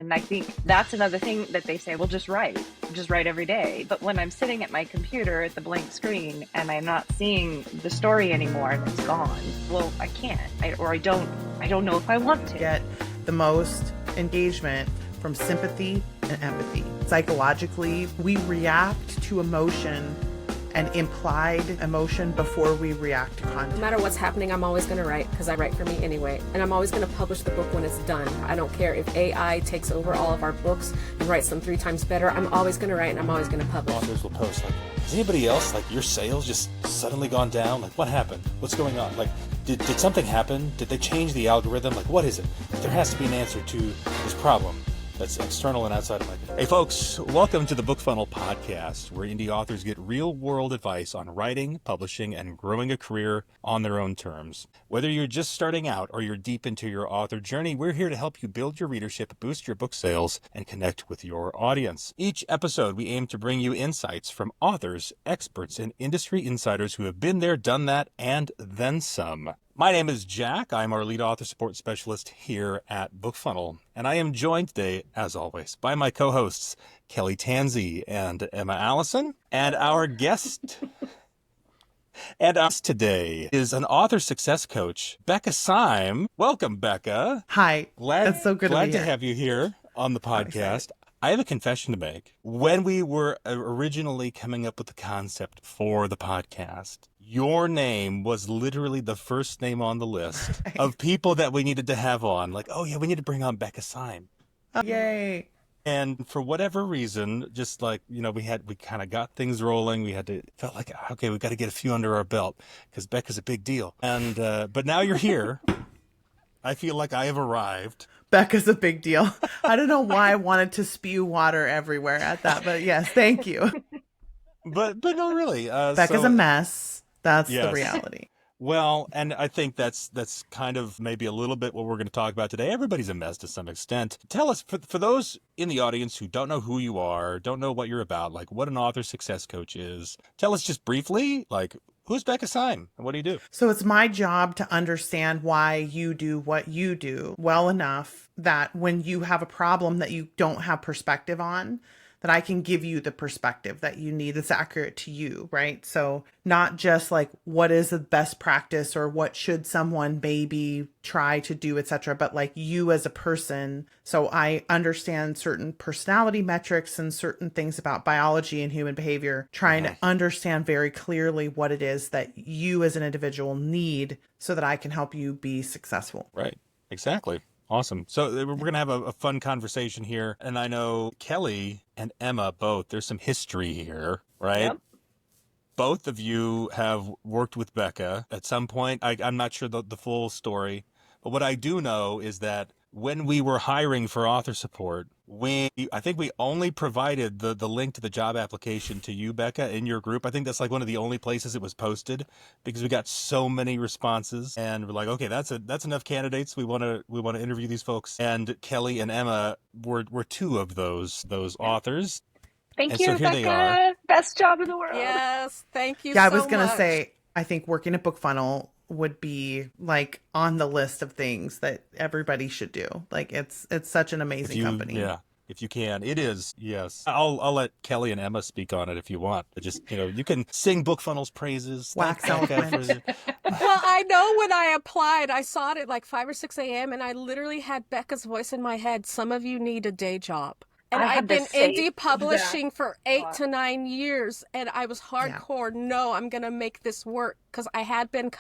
And I think that's another thing that they say, well, just write every day. But when I'm sitting at my computer at the blank screen and I'm not seeing the story anymore and it's gone, well, I can't, I don't know if I want to. Get the most engagement from sympathy and empathy. Psychologically, we react to emotion and implied emotion before we react to content. No matter what's happening, I'm always going to write because I write for me anyway. And I'm always going to publish the book when it's done. I don't care if AI takes over all of our books and writes them 3 times better. I'm always going to write and I'm always going to publish. Authors will post like, has anybody else, like your sales just suddenly gone down? Like what happened? What's going on? Like did something happen? Did they change the algorithm? Like what is it? There has to be an answer to this problem that's external and outside of my control. Hey folks, welcome to the BookFunnel podcast, where indie authors get real-world advice on writing, publishing, and growing a career on their own terms. Whether you're just starting out or you're deep into your author journey, we're here to help you build your readership, boost your book sales, and connect with your audience. Each episode, we aim to bring you insights from authors, experts, and industry insiders who have been there, done that, and then some. My name is Jack. I'm our lead author support specialist here at BookFunnel, and I am joined today, as always, by my co-hosts, Kelly Tansey and Emma Allison, and our guest and us today is an author success coach, Becca Syme. Welcome, Becca. Hi. It's so good to have you here on the podcast. I have a confession to make. When we were originally coming up with the concept for the podcast, your name was literally the first name on the list of people that we needed to have on. Like, oh yeah, we need to bring on Becca Syme. Yay. And for whatever reason, just like, we kind of got things rolling. Felt like, okay, we've got to get a few under our belt because Becca's a big deal. And, but now you're here. I feel like I have arrived. Becca's a big deal. I don't know why I wanted to spew water everywhere at that, but yes, thank you. But no, really. Becca's a mess. That's the reality. Well, and I think that's kind of maybe a little bit what we're going to talk about today. Everybody's a mess to some extent. Tell us, for those in the audience who don't know who you are, don't know what you're about, like what an author success coach is, tell us just briefly, like, who's Becca Syme and what do you do? So it's my job to understand why you do what you do well enough that when you have a problem that you don't have perspective on, that I can give you the perspective that you need that's accurate to you, right? So not just like what is the best practice or what should someone maybe try to do, etc., but like you as a person. So I understand certain personality metrics and certain things about biology and human behavior, trying to understand very clearly what it is that you as an individual need so that I can help you be successful. Right. Exactly. Awesome. So we're going to have a fun conversation here. And I know Kelly and Emma both, there's some history here, right? Yep. Both of you have worked with Becca at some point. I'm not sure the full story, but what I do know is that when we were hiring for author support, I think we only provided the link to the job application to you, Becca, in your group. I think that's like one of the only places it was posted because we got so many responses and we're like, okay, that's enough candidates. We want to interview these folks. And Kelly and Emma were 2 of those authors. Thank And you, so here Becca. they are. Best job in the world. Yes, thank you Yeah, so I was going to much. say, I think working at BookFunnel would be like on the list of things that everybody should do. Like it's such an amazing company. Yeah. If you can, it is. Yes. I'll let Kelly and Emma speak on it if you want. But just, you can sing BookFunnel's praises. Wax Thank Becca eloquent. Well, I know when I applied, I saw it at like 5 or 6 a.m. and I literally had Becca's voice in my head. Some of you need a day job. And I've been indie publishing for 8 to 9 years. And I was hardcore. Yeah. No, I'm going to make this work. Because I had been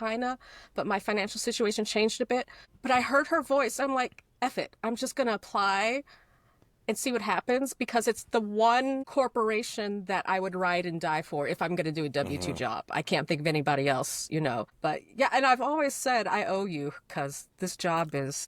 but my financial situation changed a bit. But I heard her voice. I'm like, F it. I'm just going to apply and see what happens because it's the one corporation that I would ride and die for if I'm going to do a W-2 job. I can't think of anybody else, But yeah, and I've always said I owe you because this job is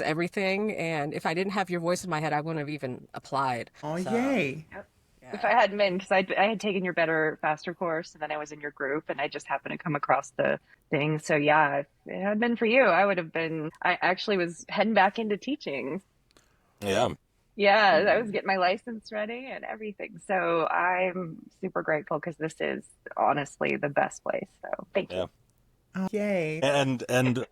everything. And if I didn't have your voice in my head, I wouldn't have even applied. Oh, yay. Yep. Yeah. If I hadn't been, because I had taken your Better, Faster course and then I was in your group and I just happened to come across the thing. So yeah, if it had been for you, I actually was heading back into teaching. Yeah. Yeah, I was getting my license ready and everything. So I'm super grateful because this is honestly the best place. So thank you. Oh, yay. And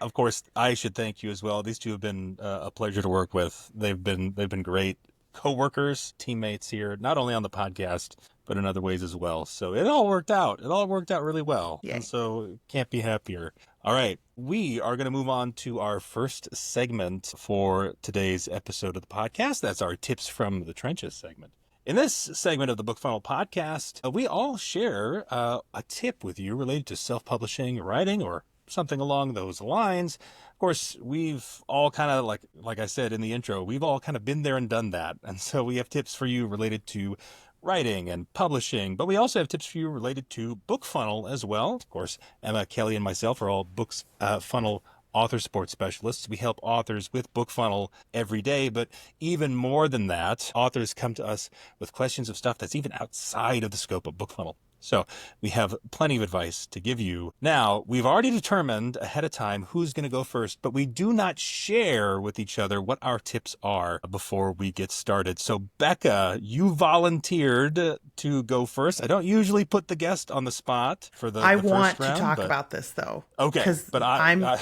of course, I should thank you as well. These two have been a pleasure to work with. They've been great co-workers, teammates here, not only on the podcast, but in other ways as well. So it all worked out. It all worked out really well. Yay. And so can't be happier. All right. We are going to move on to our first segment for today's episode of the podcast. That's our Tips from the Trenches segment. In this segment of the BookFunnel podcast, we all share a tip with you related to self-publishing, writing, or something along those lines. Of course, we've all kind of, like I said in the intro, we've all kind of been there and done that. And so we have tips for you related to writing and publishing, but we also have tips for you related to BookFunnel as well. Of course, Emma, Kelly, and myself are all BookFunnel author support specialists. We help authors with BookFunnel every day, but even more than that, authors come to us with questions of stuff that's even outside of the scope of BookFunnel. So we have plenty of advice to give you. Now, we've already determined ahead of time who's going to go first, but we do not share with each other what our tips are before we get started. So Becca, you volunteered to go first. I don't usually put the guest on the spot for the I first want round, to talk about this though. Okay, but I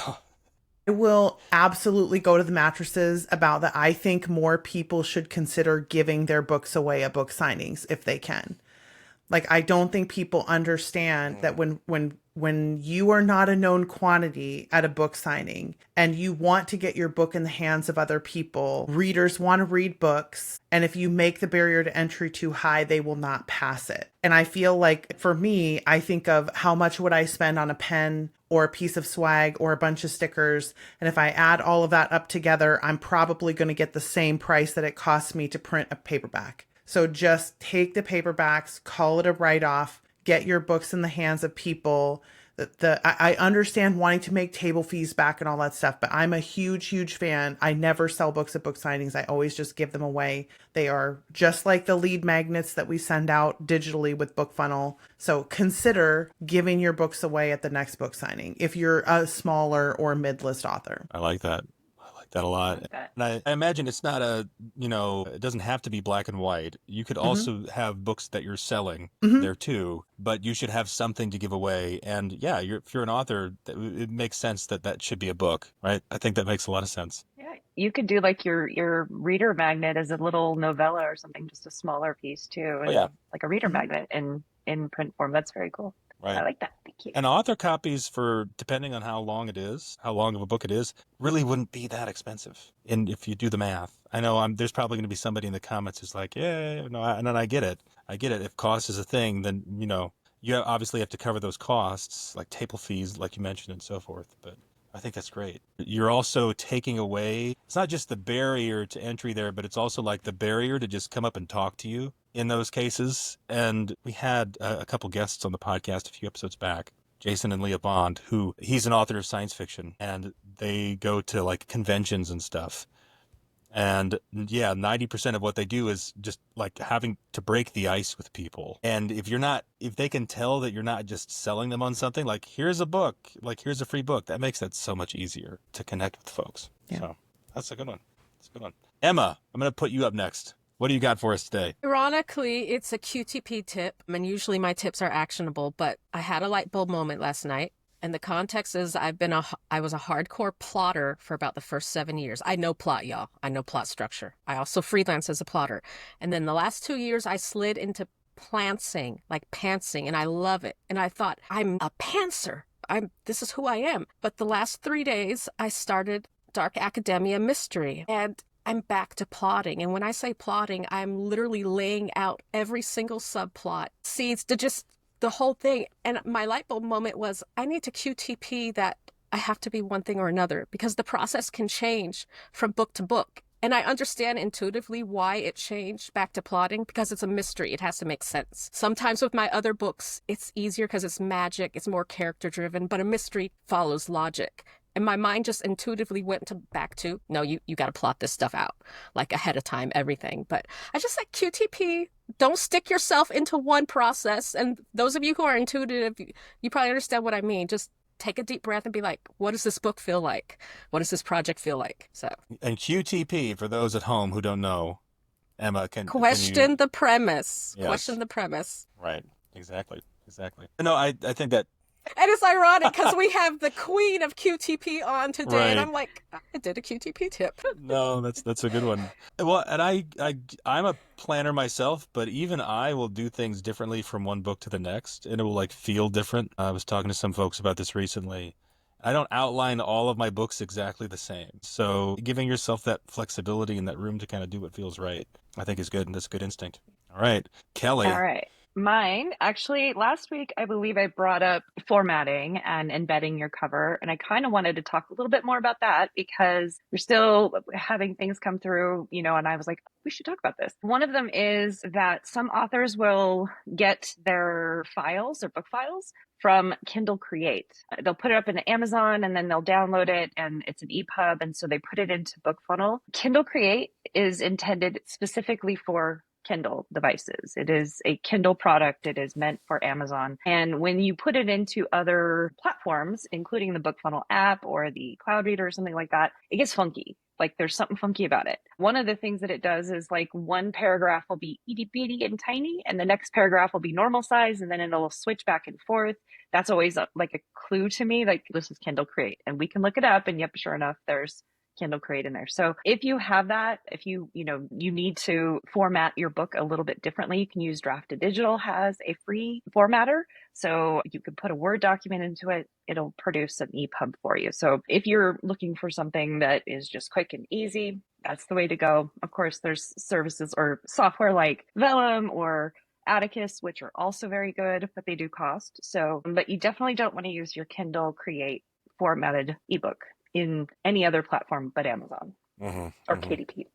will absolutely go to the mattresses about that. I think more people should consider giving their books away at book signings if they can. Like, I don't think people understand that when you are not a known quantity at a book signing and you want to get your book in the hands of other people, readers want to read books. And if you make the barrier to entry too high, they will not pass it. And I feel like for me, I think of how much would I spend on a pen or a piece of swag or a bunch of stickers. And if I add all of that up together, I'm probably going to get the same price that it costs me to print a paperback. So just take the paperbacks, call it a write-off, get your books in the hands of people. I understand wanting to make table fees back and all that stuff, but I'm a huge, huge fan. I never sell books at book signings. I always just give them away. They are just like the lead magnets that we send out digitally with BookFunnel. So consider giving your books away at the next book signing if you're a smaller or mid-list author. I like that. That a lot. Like that. And I imagine it's not it doesn't have to be black and white. You could also have books that you're selling there too, but you should have something to give away. And yeah, if you're an author, it makes sense that should be a book, right? I think that makes a lot of sense. Yeah, you could do like your reader magnet as a little novella or something, just a smaller piece too. Oh, yeah. Like a reader magnet in print form. That's very cool. Right. I like that. Thank you. And author copies, for depending on how long of a book it is, really wouldn't be that expensive. And if you do the math, I know there's probably going to be somebody in the comments who's like, yeah, no, and then I get it. If cost is a thing, then, you obviously have to cover those costs, like table fees, like you mentioned, and so forth. But I think that's great. You're also taking away, it's not just the barrier to entry there, but it's also like the barrier to just come up and talk to you in those cases. And we had a couple guests on the podcast a few episodes back, Jason and Leah Bond, he's an author of science fiction, and they go to like conventions and stuff. And yeah, 90% of what they do is just like having to break the ice with people. And if they can tell that you're not just selling them on something, like here's a book, like here's a free book, that makes that so much easier to connect with folks. Yeah. So that's a good one. Emma, I'm going to put you up next. What do you got for us today? Ironically, it's a QTP tip. I mean, usually my tips are actionable, but I had a light bulb moment last night. And the context is I was a hardcore plotter for about the first 7 years. I know plot, y'all. I know plot structure. I also freelance as a plotter. And then the last 2 years, I slid into pantsing, and I love it. And I thought, I'm a pantser. This is who I am. But the last 3 days, I started Dark Academia Mystery. And I'm back to plotting. And when I say plotting, I'm literally laying out every single subplot, seeds to just the whole thing. And my light bulb moment was, I need to QTP that I have to be one thing or another, because the process can change from book to book. And I understand intuitively why it changed back to plotting, because it's a mystery. It has to make sense. Sometimes with my other books, it's easier because it's magic. It's more character driven, but a mystery follows logic. And my mind just intuitively went back to, no, you got to plot this stuff out, like ahead of time, everything. But I just like QTP. Don't stick yourself into one process. And those of you who are intuitive, you probably understand what I mean. Just take a deep breath and be like, what does this book feel like? What does this project feel like? So. And QTP, for those at home who don't know, Emma, question the premise. Yes. Question the premise. Right. Exactly. No, I think that And it's ironic because we have the queen of QTP on today, Right. and I'm like, I did a QTP tip. No, that's a good one. Well, and I'm a planner myself, but even I will do things differently from one book to the next, and it will like feel different. I was talking to some folks about this recently. I don't outline all of my books exactly the same. So giving yourself that flexibility and that room to kind of do what feels right, I think is good, and that's a good instinct. All right, All Kelly. right. Mine, actually, last week, I believe I brought up formatting and embedding your cover. And I kind of wanted to talk a little bit more about that because we're still having things come through, and I was like, we should talk about this. One of them is that some authors will get their files or book files from Kindle Create. They'll put it up in Amazon and then they'll download it and it's an EPUB. And so they put it into BookFunnel. Kindle Create is intended specifically for Kindle devices. It is a Kindle product. It is meant for Amazon. And when you put it into other platforms, including the BookFunnel app or the Cloud Reader or something like that, it gets funky. Like there's something funky about it. One of the things that it does is like one paragraph will be itty bitty and tiny, and the next paragraph will be normal size, and then it'll switch back and forth. That's always like a clue to me, like this is Kindle Create. And we can look it up, and yep, sure enough, there's Kindle Create in there. So if you have that, if you need to format your book a little bit differently, you can use Draft to Digital has a free formatter. So you can put a Word document into it. It'll produce an EPUB for you. So if you're looking for something that is just quick and easy, that's the way to go. Of course, there's services or software like Vellum or Atticus, which are also very good, but they do cost. So, but you definitely don't want to use your Kindle Create formatted ebook in any other platform but Amazon or KDP.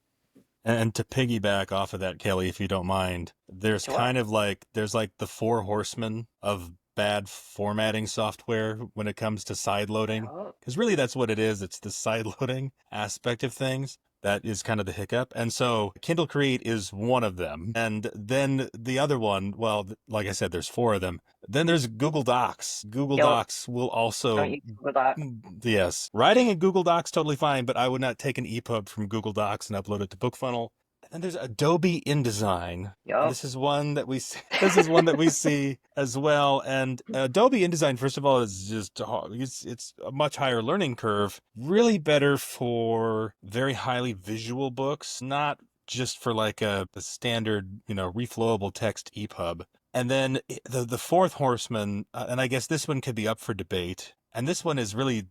And to piggyback off of that, Kelly, if you don't mind, there's Sure. kind of like, there's like the four horsemen of bad formatting software when it comes to side loading. Because really that's what it is. It's the side loading aspect of things that is kind of the hiccup. And so Kindle Create is one of them. And then the other one, well, like I said, there's four of them. Then there's Google Docs. Google Docs will also... Don't use Google Docs. Yes. Writing in Google Docs, totally fine, but I would not take an EPUB from Google Docs and upload it to BookFunnel. And there's Adobe InDesign. Yep. This is one that we see, this is one that we see as well. And Adobe InDesign, first of all, is just it's a much higher learning curve. Really better for very highly visual books, not just for like a standard, reflowable text EPUB. And then the fourth horseman, and I guess this one could be up for debate. And this one is really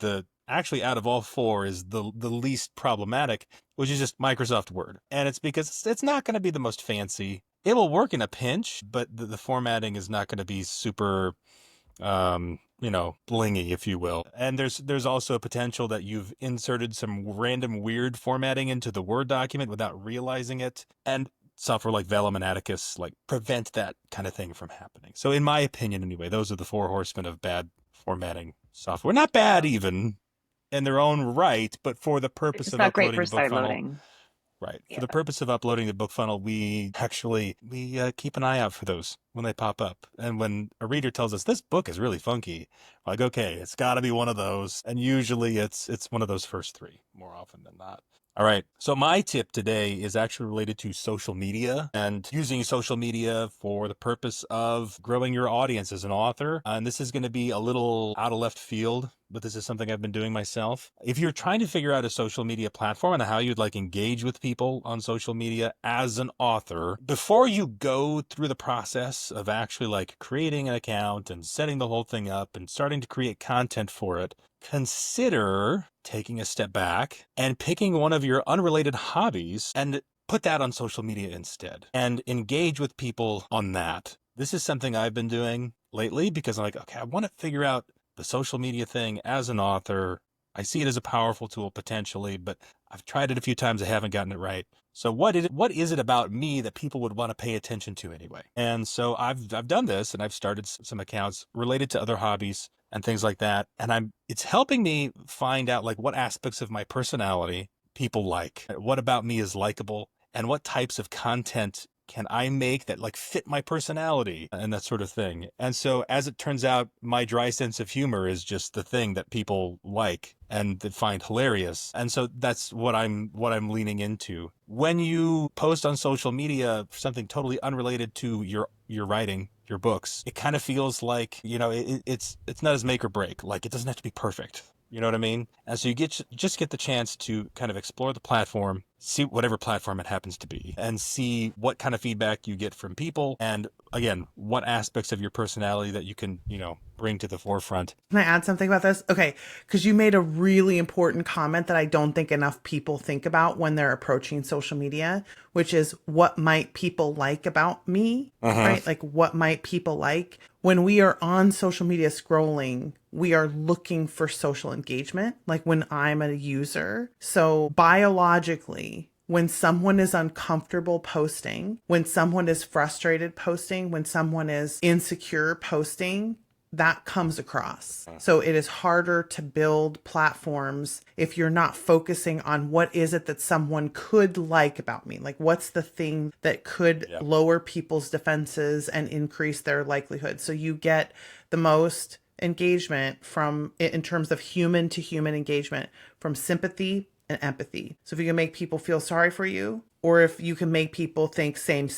actually out of all four is the least problematic, which is just Microsoft Word. And it's because it's not going to be the most fancy. It will work in a pinch, but the formatting is not going to be super, blingy, if you will. And there's also a potential that you've inserted some random weird formatting into the Word document without realizing it. And software like Vellum and Atticus prevent that kind of thing from happening. So in my opinion, anyway, those are the four horsemen of bad formatting software. Not bad even in their own right, but for the purpose of uploading to BookFunnel. Right. Yeah. For the purpose of uploading to BookFunnel, we keep an eye out for those when they pop up. And when a reader tells us this book is really funky, like, okay, it's got to be one of those. And usually it's one of those first three more often than not. All right. So my tip today is actually related to social media and using social media for the purpose of growing your audience as an author. And this is going to be a little out of left field, but this is something I've been doing myself. If you're trying to figure out a social media platform and how you'd engage with people on social media as an author, before you go through the process of actually creating an account and setting the whole thing up and starting to create content for it, consider taking a step back and picking one of your unrelated hobbies and put that on social media instead and engage with people on that. This is something I've been doing lately because I'm like, okay, I want to figure out the social media thing as an author. I see it as a powerful tool potentially, but I've tried it a few times. I haven't gotten it right. So what is it about me that people would want to pay attention to anyway? And so I've done this and I've started some accounts related to other hobbies and things like that. And it's helping me find out what aspects of my personality people like. What about me is likable and what types of content can I make that fit my personality and that sort of thing. And so as it turns out, my dry sense of humor is just the thing that people like and that find hilarious. And so that's what I'm leaning into. When you post on social media something totally unrelated to your writing, your books, it kind of feels like, it's not as make or break. Like, it doesn't have to be perfect. You know what I mean? And so you just get the chance to kind of explore the platform, see whatever platform it happens to be, and see what kind of feedback you get from people. And again, what aspects of your personality that you can, bring to the forefront. Can I add something about this? Okay, because you made a really important comment that I don't think enough people think about when they're approaching social media, which is what might people like about me, right? Like, what might people like? When we are on social media scrolling, we are looking for social engagement, like when I'm a user. So biologically, when someone is uncomfortable posting, when someone is frustrated posting, when someone is insecure posting, that comes across. So it is harder to build platforms if you're not focusing on what is it that someone could like about me? Like, what's the thing that could lower people's defenses and increase their likelihood? So you get the most engagement from, in terms of human to human engagement, from sympathy and empathy. So if you can make people feel sorry for you, or if you can make people think same.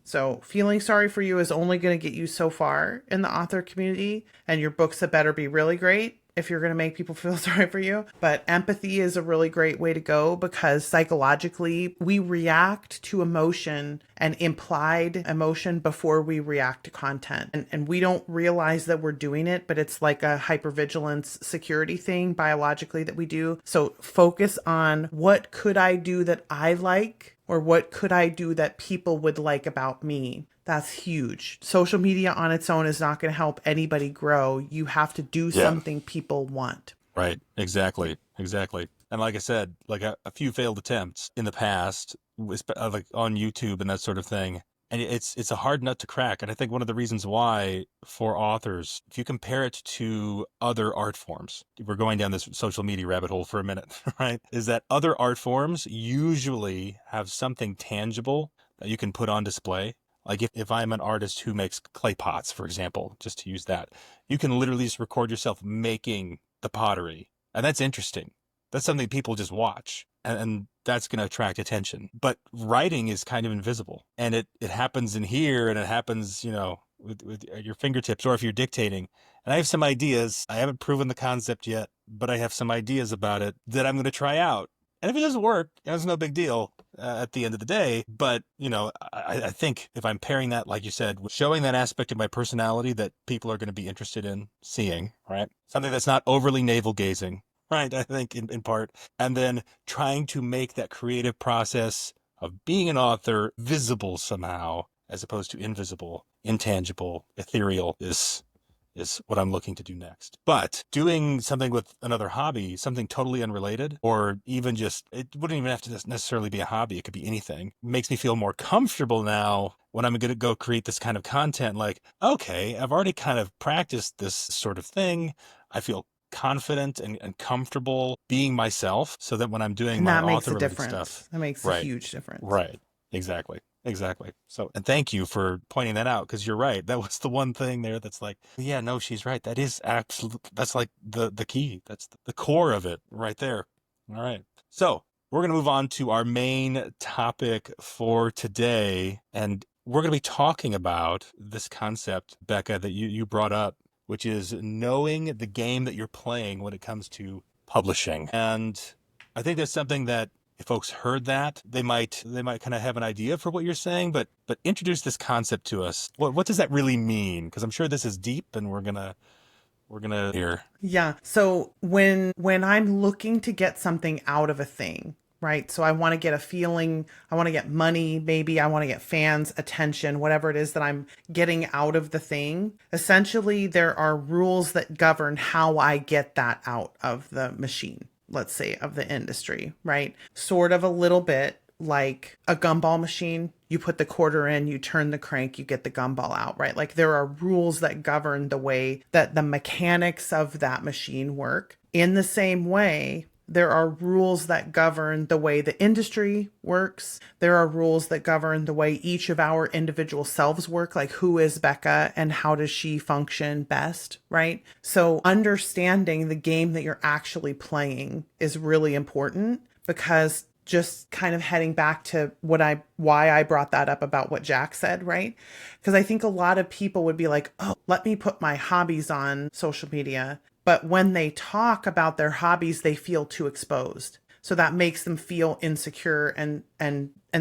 So feeling sorry for you is only going to get you so far in the author community, and your books had better be really great if you're going to make people feel sorry for you. But empathy is a really great way to go, because psychologically we react to emotion and implied emotion before we react to content. And we don't realize that we're doing it, but it's like a hypervigilance security thing biologically that we do. So focus on, what could I do that I like? Or what could I do that people would like about me? That's huge. Social media on its own is not going to help anybody grow. You have to do something people want. Right. Exactly. And like I said, like a few failed attempts in the past, like on YouTube and that sort of thing. And it's a hard nut to crack. And I think one of the reasons why, for authors, if you compare it to other art forms, we're going down this social media rabbit hole for a minute, right? Is that other art forms usually have something tangible that you can put on display. Like if I'm an artist who makes clay pots, for example, just to use that, you can literally just record yourself making the pottery. And that's interesting. That's something people just watch. And that's going to attract attention. But writing is kind of invisible. And it happens in here, and it happens, with your fingertips, or if you're dictating. And I have some ideas. I haven't proven the concept yet, but I have some ideas about it that I'm going to try out. And if it doesn't work, it's no big deal at the end of the day. But, I think if I'm pairing that, like you said, with showing that aspect of my personality that people are going to be interested in seeing, right? Something that's not overly navel gazing. Right, I think in part. And then trying to make that creative process of being an author visible somehow, as opposed to invisible, intangible, ethereal, is what I'm looking to do next. But doing something with another hobby, something totally unrelated, or even just, it wouldn't even have to necessarily be a hobby. It could be anything. Makes me feel more comfortable now when I'm going to go create this kind of content. Like, okay, I've already kind of practiced this sort of thing. I feel confident and comfortable being myself, so that when I'm doing my author-related stuff, that makes a huge difference. Right. Exactly. So, and thank you for pointing that out, because you're right. That was the one thing there that's like, yeah, no, she's right. That is that's like the key. That's the core of it right there. All right. So we're going to move on to our main topic for today. And we're going to be talking about this concept, Becca, that you brought up, which is knowing the game that you're playing when it comes to publishing. And I think that's something that if folks heard that, they might kind of have an idea for what you're saying, but introduce this concept to us. What does that really mean? Because I'm sure this is deep, and we're gonna hear. Yeah. So when I'm looking to get something out of a thing, right? So I want to get a feeling, I want to get money, maybe I want to get fans' attention, whatever it is that I'm getting out of the thing. Essentially, there are rules that govern how I get that out of the machine, let's say, of the industry, right? Sort of a little bit like a gumball machine. You put the quarter in, you turn the crank, you get the gumball out, right? Like, there are rules that govern the way that the mechanics of that machine work. In the same way, there are rules that govern the way the industry works. There are rules that govern the way each of our individual selves work, like who is Becca and how does she function best, right? So understanding the game that you're actually playing is really important, because just kind of heading back to why I brought that up about what Jack said, right? Because I think a lot of people would be like, oh, let me put my hobbies on social media. But when they talk about their hobbies, they feel too exposed. So that makes them feel insecure and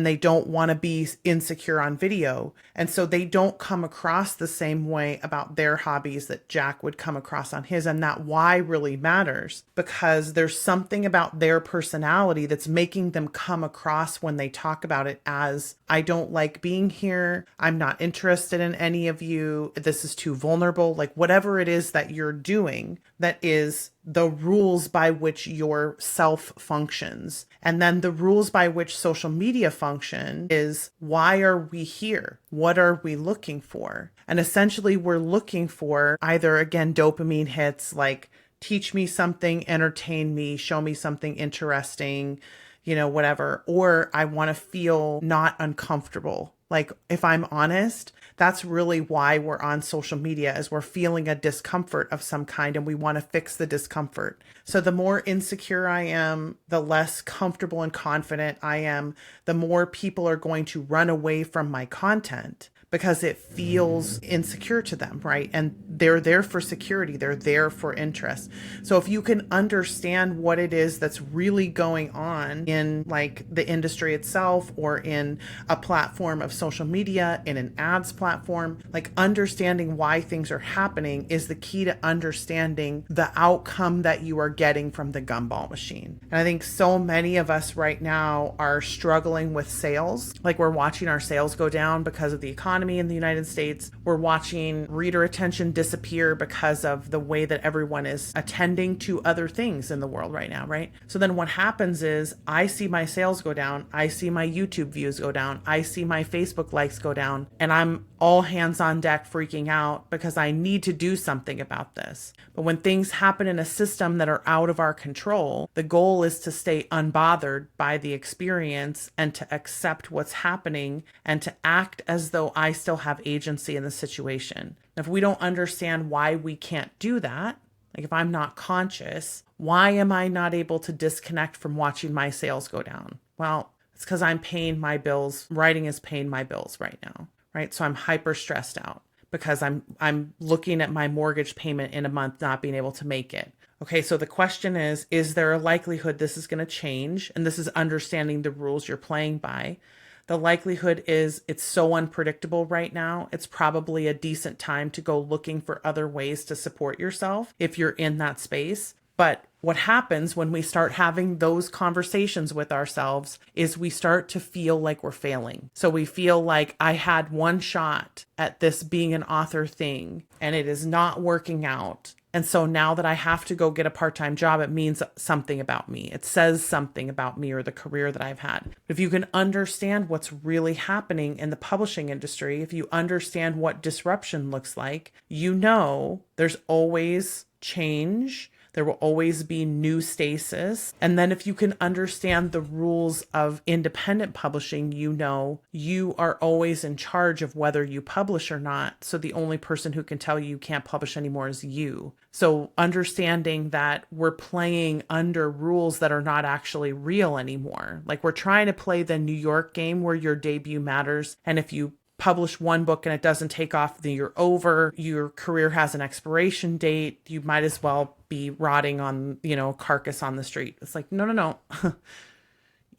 they don't want to be insecure on video. And so they don't come across the same way about their hobbies that Jack would come across on his. And that why really matters, because there's something about their personality that's making them come across when they talk about it as, I don't like being here. I'm not interested in any of you. This is too vulnerable. Like whatever it is that you're doing that is the rules by which your self functions. And then the rules by which social media function is, why are we here? What are we looking for? And essentially we're looking for either, again, dopamine hits, like teach me something, entertain me, show me something interesting, whatever, or I want to feel not uncomfortable. Like if I'm honest, that's really why we're on social media, is we're feeling a discomfort of some kind and we want to fix the discomfort. So the more insecure I am, the less comfortable and confident I am, the more people are going to run away from my content because it feels insecure to them, right? And they're there for security. They're there for interest. So if you can understand what it is that's really going on in like the industry itself or in a platform of social media, in an ads platform, like understanding why things are happening is the key to understanding the outcome that you are getting from the gumball machine. And I think so many of us right now are struggling with sales. Like we're watching our sales go down because of the economy in the United States. We're watching reader attention disappear because of the way that everyone is attending to other things in the world right now, right? So then what happens is I see my sales go down. I see my YouTube views go down. I see my Facebook likes go down. And I'm all hands on deck freaking out because I need to do something about this. But when things happen in a system that are out of our control, the goal is to stay unbothered by the experience and to accept what's happening and to act as though I still have agency in the situation. If we don't understand why we can't do that, like if I'm not conscious, why am I not able to disconnect from watching my sales go down? Well, it's because I'm paying my bills. Writing is paying my bills right now, right? So I'm hyper stressed out because I'm looking at my mortgage payment in a month, not being able to make it. Okay, so the question is there a likelihood this is going to change? And this is understanding the rules you're playing by. The likelihood is it's so unpredictable right now. It's probably a decent time to go looking for other ways to support yourself if you're in that space. But what happens when we start having those conversations with ourselves is we start to feel like we're failing. So we feel like I had one shot at this being an author thing and it is not working out. And so now that I have to go get a part-time job, it means something about me. It says something about me or the career that I've had. If you can understand what's really happening in the publishing industry, if you understand what disruption looks like, you know there's always change. There will always be new stasis. And then if you can understand the rules of independent publishing, you know you are always in charge of whether you publish or not. So the only person who can tell you can't publish anymore is you. So understanding that we're playing under rules that are not actually real anymore. Like we're trying to play the New York game where your debut matters. And if you publish one book and it doesn't take off, then you're over. Your career has an expiration date. You might as well be rotting on, carcass on the street. It's like, no.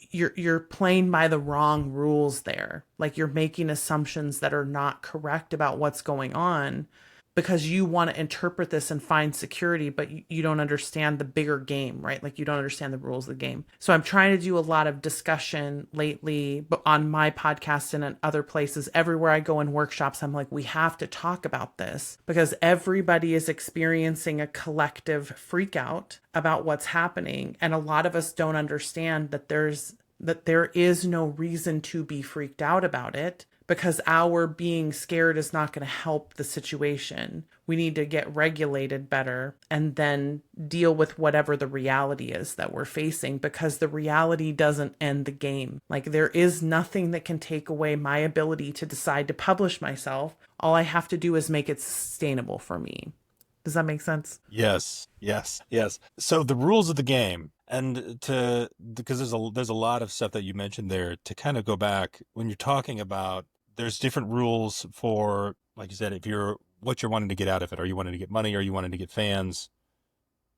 You're playing by the wrong rules there. Like you're making assumptions that are not correct about what's going on because you want to interpret this and find security, but you don't understand the bigger game, right? Like you don't understand the rules of the game. So I'm trying to do a lot of discussion lately, but on my podcast and in other places, everywhere I go in workshops, I'm like, we have to talk about this because everybody is experiencing a collective freak out about what's happening. And a lot of us don't understand that there is no reason to be freaked out about it. Because our being scared is not going to help the situation. We need to get regulated better and then deal with whatever the reality is that we're facing because the reality doesn't end the game. Like there is nothing that can take away my ability to decide to publish myself. All I have to do is make it sustainable for me. Does that make sense? Yes. So the rules of the game And because there's a lot of stuff that you mentioned there, to kind of go back when you're talking about, there's different rules for, like you said, if you're what you're wanting to get out of it. Are you wanting to get money? Are you wanting to get fans?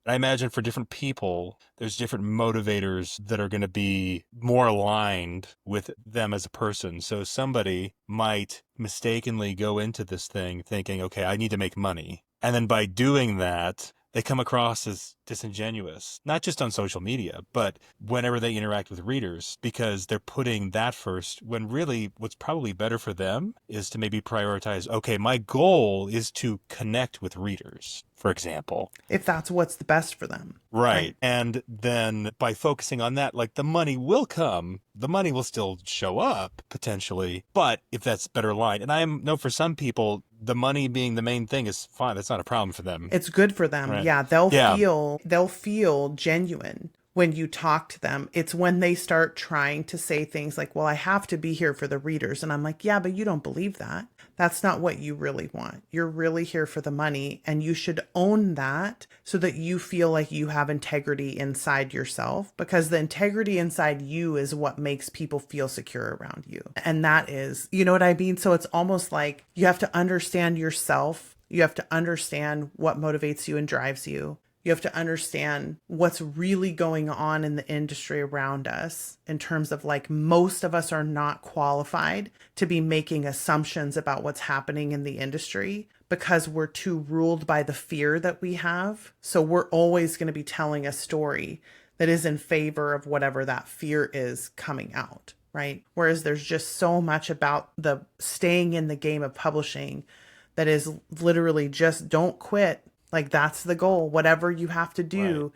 I imagine for different people, there's different motivators that are going to be more aligned with them as a person. So somebody might mistakenly go into this thing thinking, okay, I need to make money. And then by doing that, they come across as disingenuous, not just on social media, but whenever they interact with readers, because they're putting that first, when really what's probably better for them is to maybe prioritize, okay, my goal is to connect with readers, for example. If that's what's the best for them. Right. And then by focusing on that, like, the money will come, the money will still show up potentially, but if that's better aligned, and I know for some people, the money being the main thing is fine. That's not a problem for them. It's good for them. Right. Yeah. They'll feel genuine when you talk to them. It's when they start trying to say things like, well, I have to be here for the readers. And I'm like, yeah, but you don't believe that. That's not what you really want. You're really here for the money, and you should own that so that you feel like you have integrity inside yourself, because the integrity inside you is what makes people feel secure around you. And that is, you know what I mean? So it's almost like you have to understand yourself. You have to understand what motivates you and drives you. You have to understand what's really going on in the industry around us, in terms of, like, most of us are not qualified to be making assumptions about what's happening in the industry because we're too ruled by the fear that we have. So we're always going to be telling a story that is in favor of whatever that fear is coming out, right? Whereas there's just so much about the staying in the game of publishing that is literally just don't quit. Like, that's the goal, whatever you have to do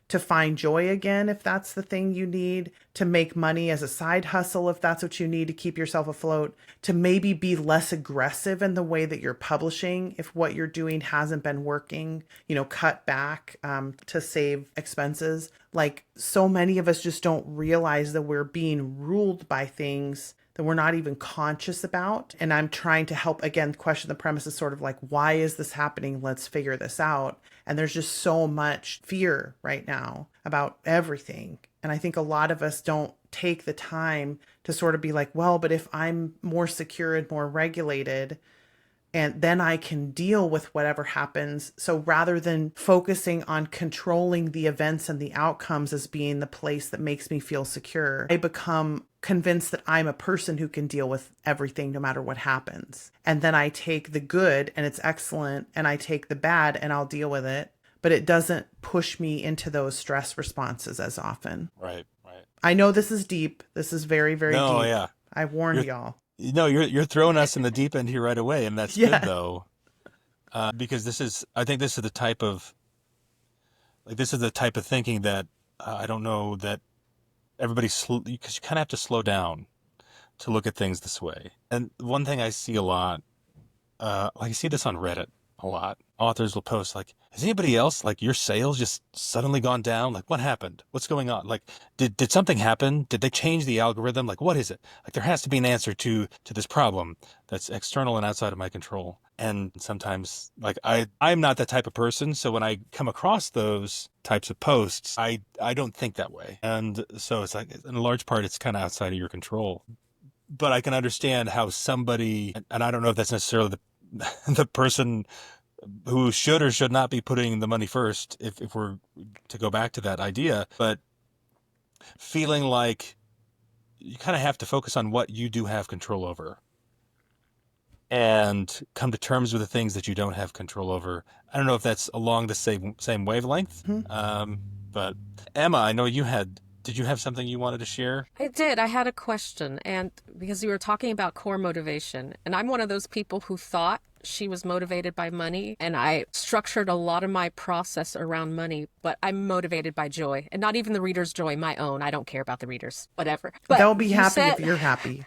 to find joy again, if that's the thing you need, to make money as a side hustle, if that's what you need to keep yourself afloat, to maybe be less aggressive in the way that you're publishing. If what you're doing hasn't been working, cut back to save expenses. Like, so many of us just don't realize that we're being ruled by things that we're not even conscious about. And I'm trying to help, again, question the premise is sort of like, why is this happening? Let's figure this out. And there's just so much fear right now about everything. And I think a lot of us don't take the time to sort of be like, well, but if I'm more secure and more regulated, and then I can deal with whatever happens. So rather than focusing on controlling the events and the outcomes as being the place that makes me feel secure, I become convinced that I'm a person who can deal with everything no matter what happens. And then I take the good and it's excellent, and I take the bad and I'll deal with it. But it doesn't push me into those stress responses as often. Right. I know this is deep. This is very, very deep. Yeah. I warned y'all. No, you're throwing us in the deep end here right away, and that's good though, because I think this is the type of thinking that I don't know that everybody's, because you kind of have to slow down to look at things this way. And one thing I see a lot, I see this on Reddit a lot. Authors will post like, has anybody else, like, your sales just suddenly gone down? Like, what happened? What's going on? Like, did something happen? Did they change the algorithm? Like, what is it? Like, there has to be an answer to this problem that's external and outside of my control. And sometimes, like, I'm not that type of person. So when I come across those types of posts, I don't think that way. And so it's like, in a large part, it's kind of outside of your control. But I can understand how somebody, and I don't know if that's necessarily the person who should or should not be putting the money first, if we're to go back to that idea, but feeling like you kind of have to focus on what you do have control over and come to terms with the things that you don't have control over. I don't know if that's along the same wavelength. But Emma, I know did you have something you wanted to share? I did. I had a question, and because you were talking about core motivation, and I'm one of those people who thought she was motivated by money, and I structured a lot of my process around money, but I'm motivated by joy, and not even the reader's joy, my own. I don't care about the readers, whatever. But they'll be happy if you're happy.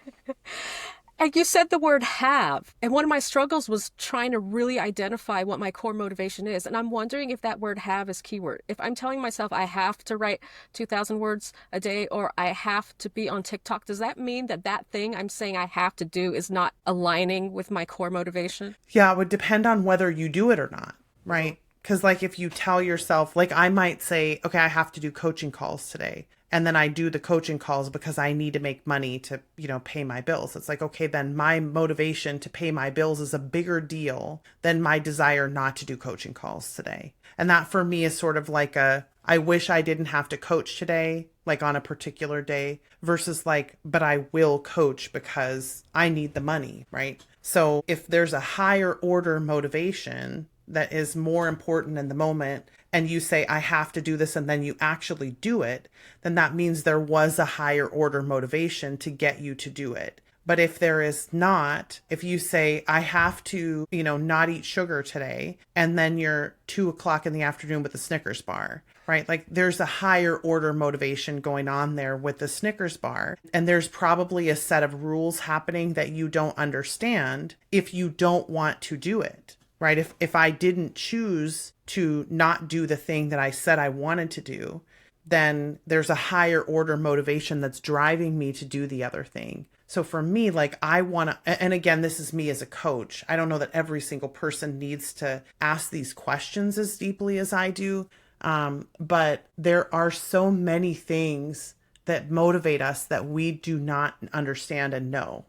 And you said the word have. And one of my struggles was trying to really identify what my core motivation is. And I'm wondering if that word have is keyword. If I'm telling myself I have to write 2,000 words a day, or I have to be on TikTok, does that mean that thing I'm saying I have to do is not aligning with my core motivation? Yeah, it would depend on whether you do it or not, right? Because like if you tell yourself, like I might say, okay, I have to do coaching calls today. And then I do the coaching calls because I need to make money to, pay my bills. It's like, okay, then my motivation to pay my bills is a bigger deal than my desire not to do coaching calls today. And that for me is sort of like I wish I didn't have to coach today, like on a particular day, versus like, but I will coach because I need the money, right? So if there's a higher order motivation that is more important in the moment, and you say, I have to do this, and then you actually do it, then that means there was a higher order motivation to get you to do it. But if there is not, if you say, I have to, not eat sugar today, and then you're 2 o'clock in the afternoon with a Snickers bar, right? Like there's a higher order motivation going on there with the Snickers bar. And there's probably a set of rules happening that you don't understand if you don't want to do it, right? If I didn't choose to not do the thing that I said I wanted to do, then there's a higher order motivation that's driving me to do the other thing. So for me, like I want to, and again, this is me as a coach. I don't know that every single person needs to ask these questions as deeply as I do. But there are so many things that motivate us that we do not understand and know.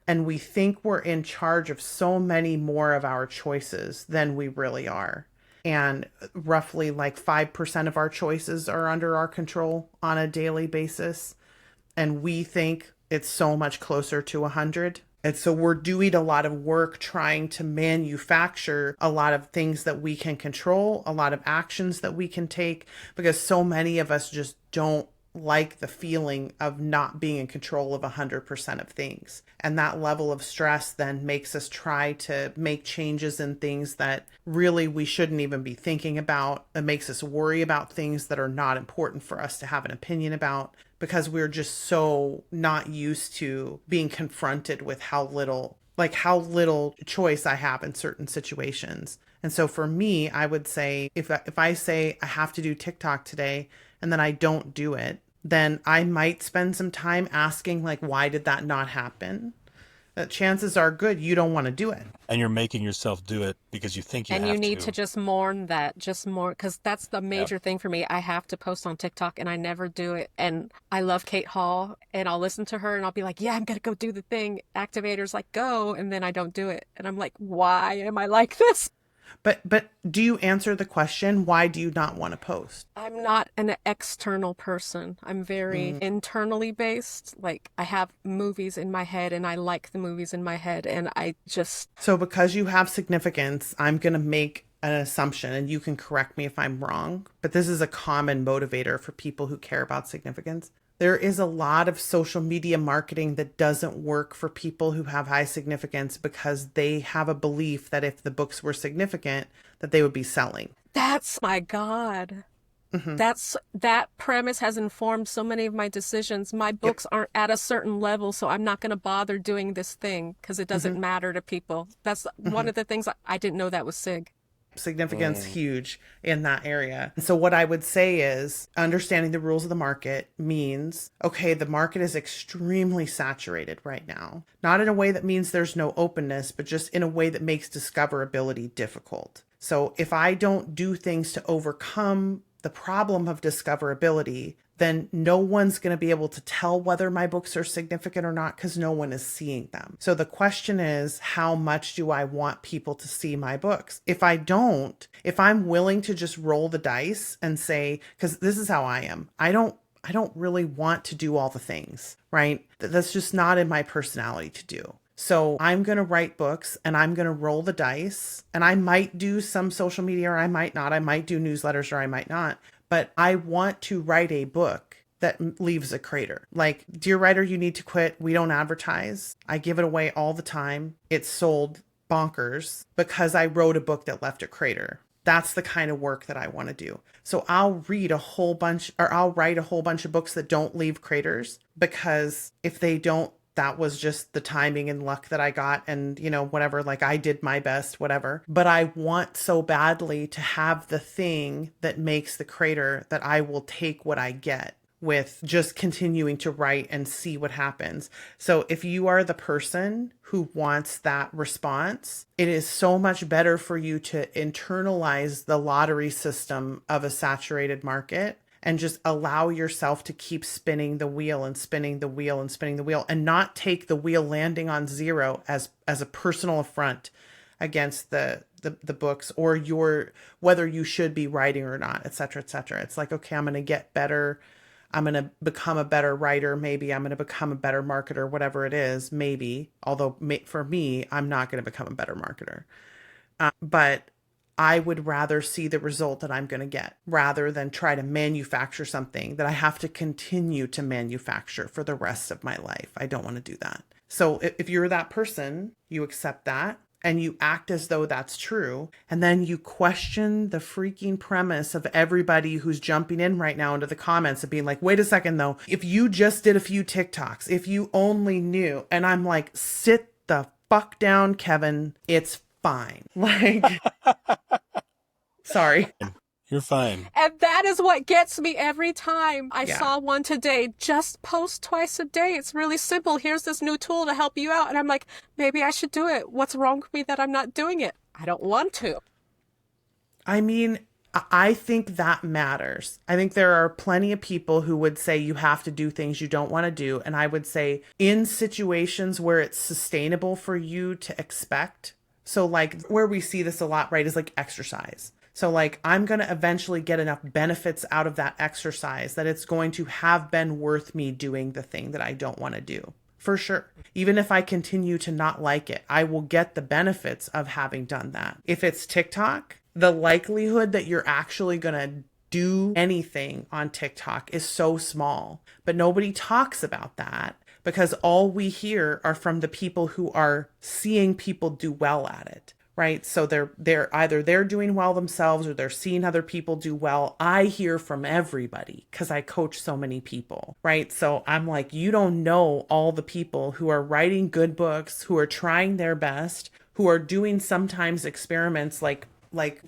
And we think we're in charge of so many more of our choices than we really are. And roughly like 5% of our choices are under our control on a daily basis. And we think it's so much closer to 100. And so we're doing a lot of work trying to manufacture a lot of things that we can control, a lot of actions that we can take, because so many of us just don't like the feeling of not being in control of 100% of things. And that level of stress then makes us try to make changes in things that really we shouldn't even be thinking about. It makes us worry about things that are not important for us to have an opinion about, because we're just so not used to being confronted with how little choice I have in certain situations. And so for me, I would say if I say I have to do TikTok today and then I don't do it, then I might spend some time asking, like, why did that not happen? Chances are good you don't want to do it. And you're making yourself do it because you think you have to. And you need to just mourn that, because that's the major thing for me. I have to post on TikTok and I never do it. And I love Kate Hall and I'll listen to her and I'll be like, yeah, I'm going to go do the thing. Activator's like, go. And then I don't do it. And I'm like, why am I like this? But do you answer the question, why do you not want to post? I'm not an external person. I'm very internally based. Like I have movies in my head and I like the movies in my head and I just... So because you have significance, I'm going to make an assumption and you can correct me if I'm wrong, but this is a common motivator for people who care about significance. There is a lot of social media marketing that doesn't work for people who have high significance because they have a belief that if the books were significant, that they would be selling. That's my God. That premise has informed so many of my decisions. My books aren't at a certain level, so I'm not going to bother doing this thing because it doesn't matter to people. That's one of the things I didn't know that was SIG. Significance huge in that area. So what I would say is understanding the rules of the market means, okay, the market is extremely saturated right now. Not in a way that means there's no openness, but just in a way that makes discoverability difficult. So if I don't do things to overcome the problem of discoverability, then no one's going to be able to tell whether my books are significant or not because no one is seeing them. So the question is, how much do I want people to see my books? If I'm willing to just roll the dice and say, because this is how I am, I don't really want to do all the things, right? That's just not in my personality to do. So I'm going to write books and I'm going to roll the dice and I might do some social media or I might not. I might do newsletters or I might not. But I want to write a book that leaves a crater. Like, Dear Writer, You Need to Quit. We don't advertise. I give it away all the time. It's sold bonkers because I wrote a book that left a crater. That's the kind of work that I want to do. So I'll write a whole bunch of books that don't leave craters, because if they don't, that was just the timing and luck that I got and, whatever, like I did my best, whatever. But I want so badly to have the thing that makes the crater that I will take what I get with just continuing to write and see what happens. So if you are the person who wants that response, it is so much better for you to internalize the lottery system of a saturated market and just allow yourself to keep spinning the wheel and spinning the wheel and spinning the wheel, and not take the wheel landing on zero as a personal affront against the books or whether you should be writing or not, et cetera, et cetera. It's like, okay, I'm going to get better. I'm going to become a better writer. Maybe I'm going to become a better marketer, whatever it is, maybe. Although for me, I'm not going to become a better marketer. But I would rather see the result that I'm going to get rather than try to manufacture something that I have to continue to manufacture for the rest of my life. I don't want to do that. So if you're that person, you accept that and you act as though that's true. And then you question the freaking premise of everybody who's jumping in right now into the comments and being like, wait a second though, if you just did a few TikToks, if you only knew, and I'm like, sit the fuck down, Kevin. It's fine. Like, sorry. You're fine. And that is what gets me every time. I saw one today, just post twice a day. It's really simple. Here's this new tool to help you out. And I'm like, maybe I should do it. What's wrong with me that I'm not doing it? I don't want to. I mean, I think that matters. I think there are plenty of people who would say you have to do things you don't want to do. And I would say in situations where it's sustainable for you to expect. So like where we see this a lot, right, is like exercise. So like, I'm going to eventually get enough benefits out of that exercise that it's going to have been worth me doing the thing that I don't want to do. For sure. Even if I continue to not like it, I will get the benefits of having done that. If it's TikTok, the likelihood that you're actually going to do anything on TikTok is so small, but nobody talks about that because all we hear are from the people who are seeing people do well at it. Right. So they're either they're doing well themselves or they're seeing other people do well. I hear from everybody because I coach so many people. Right. So I'm like, you don't know all the people who are writing good books, who are trying their best, who are doing sometimes experiments like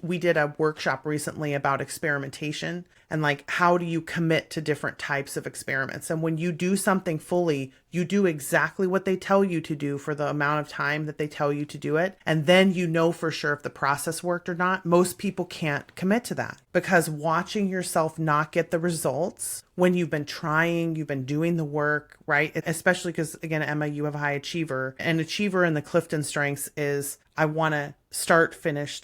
we did a workshop recently about experimentation and like, how do you commit to different types of experiments? And when you do something fully, you do exactly what they tell you to do for the amount of time that they tell you to do it. And then you know for sure if the process worked or not. Most people can't commit to that because watching yourself not get the results when you've been trying, you've been doing the work, right? Especially because, again, Emma, you have a high achiever. An achiever in the Clifton Strengths is I want to start, finish,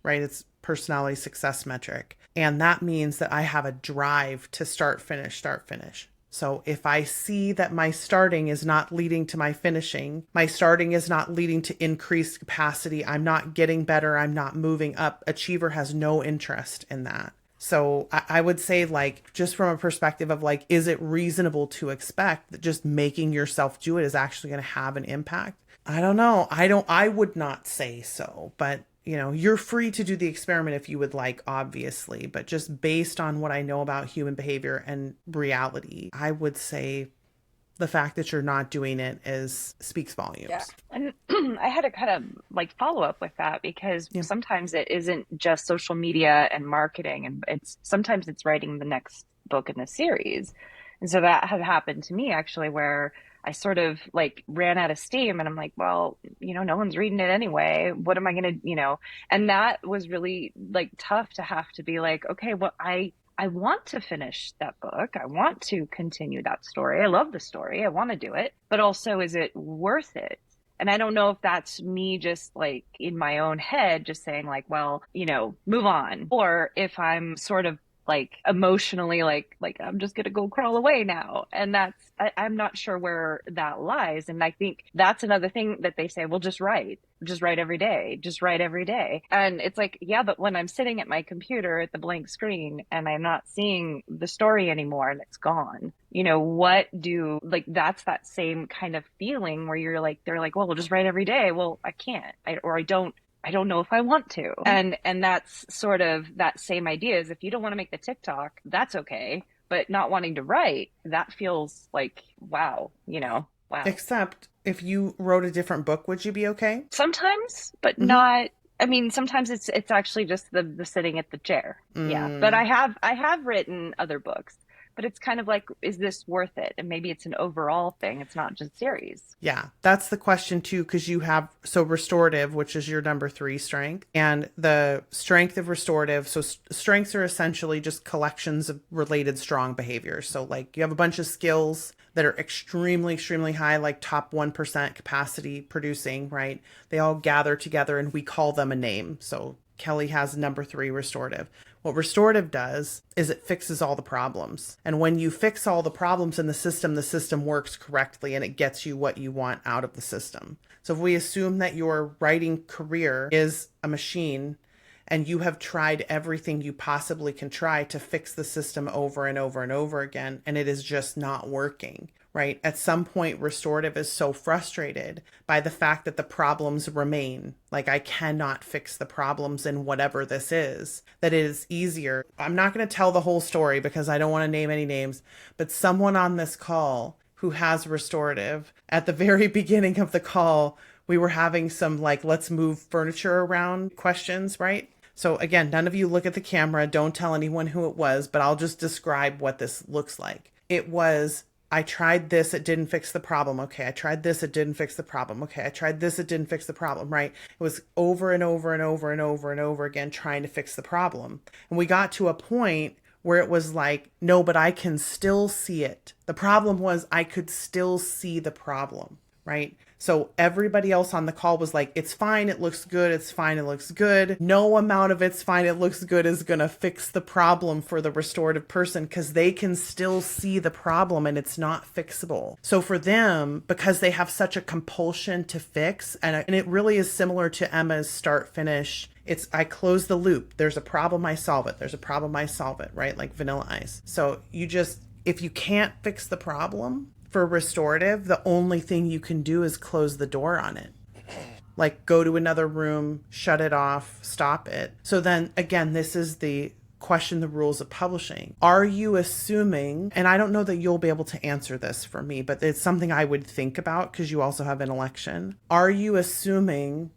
right? It's personality success metric. And that means that I have a drive to start, finish. So if I see that my starting is not leading to my finishing, my starting is not leading to increased capacity, I'm not getting better, I'm not moving up, achiever has no interest in that. So I would say, like, just from a perspective of like, is it reasonable to expect that just making yourself do it is actually going to have an impact? I don't know. I would not say so, but you know, you're free to do the experiment if you would like, obviously, but just based on what I know about human behavior and reality, I would say the fact that you're not doing it speaks volumes. Yeah. And I had to kind of like follow up with that because sometimes it isn't just social media and marketing, and sometimes it's writing the next book in the series. And so that had happened to me actually, where I sort of like ran out of steam and I'm like, well, you know, no one's reading it anyway. What am I going to, you know, and that was really like tough to have to be like, okay, well, I want to finish that book. I want to continue that story. I love the story. I want to do it, but also, is it worth it? And I don't know if that's me just like in my own head, just saying like, well, you know, move on, or if I'm sort of like emotionally like I'm just gonna go crawl away now. And I'm not sure where that lies. And I think that's another thing that they say, well, just write every day. And it's like, yeah, but when I'm sitting at my computer at the blank screen and I'm not seeing the story anymore and it's gone, you know, that's that same kind of feeling where you're like, they're like, well, we'll just write every day. Well, I can't, I don't know if I want to. And that's sort of that same idea is if you don't want to make the TikTok, that's okay. But not wanting to write, that feels like, wow, you know, wow. Except if you wrote a different book, would you be okay? Sometimes, but not I mean, sometimes it's actually just the sitting at the chair. Yeah. But Mm. I have written other books, but it's kind of like, is this worth it? And maybe it's an overall thing. It's not just series. Yeah, that's the question too, because you have, so restorative, which is your number 3 strength, and the strength of restorative. So strengths are essentially just collections of related strong behaviors. So like you have a bunch of skills that are extremely, extremely high, like top 1% capacity producing, right? They all gather together and we call them a name. So Kelly has number 3 restorative. What restorative does is it fixes all the problems. And when you fix all the problems in the system works correctly and it gets you what you want out of the system. So if we assume that your writing career is a machine and you have tried everything you possibly can try to fix the system over and over and over again, and it is just not working, right? At some point, restorative is so frustrated by the fact that the problems remain. Like, I cannot fix the problems in whatever this is, that it is easier. I'm not going to tell the whole story because I don't want to name any names, but someone on this call who has restorative, at the very beginning of the call, we were having some like, let's move furniture around questions, right? So again, none of you look at the camera. Don't tell anyone who it was, but I'll just describe what this looks like. It was, I tried this, it didn't fix the problem. Okay, I tried this, it didn't fix the problem. Okay, I tried this, it didn't fix the problem, right? It was over and over and over and over and over again trying to fix the problem. And we got to a point where it was like, no, but I can still see it. The problem was I could still see the problem, right? So everybody else on the call was like, it's fine, it looks good, it's fine, it looks good. No amount of it's fine, it looks good is going to fix the problem for the restorative person because they can still see the problem and it's not fixable. So for them, because they have such a compulsion to fix, and it really is similar to Emma's start finish. It's, I close the loop. There's a problem, I solve it. There's a problem, I solve it, right? Like Vanilla Ice. So you just, if you can't fix the problem, for restorative, the only thing you can do is close the door on it. Like go to another room, shut it off, stop it. So then again, this is the question, the rules of publishing. Are you assuming, and I don't know that you'll be able to answer this for me, but it's something I would think about because you also have an election. Are you assuming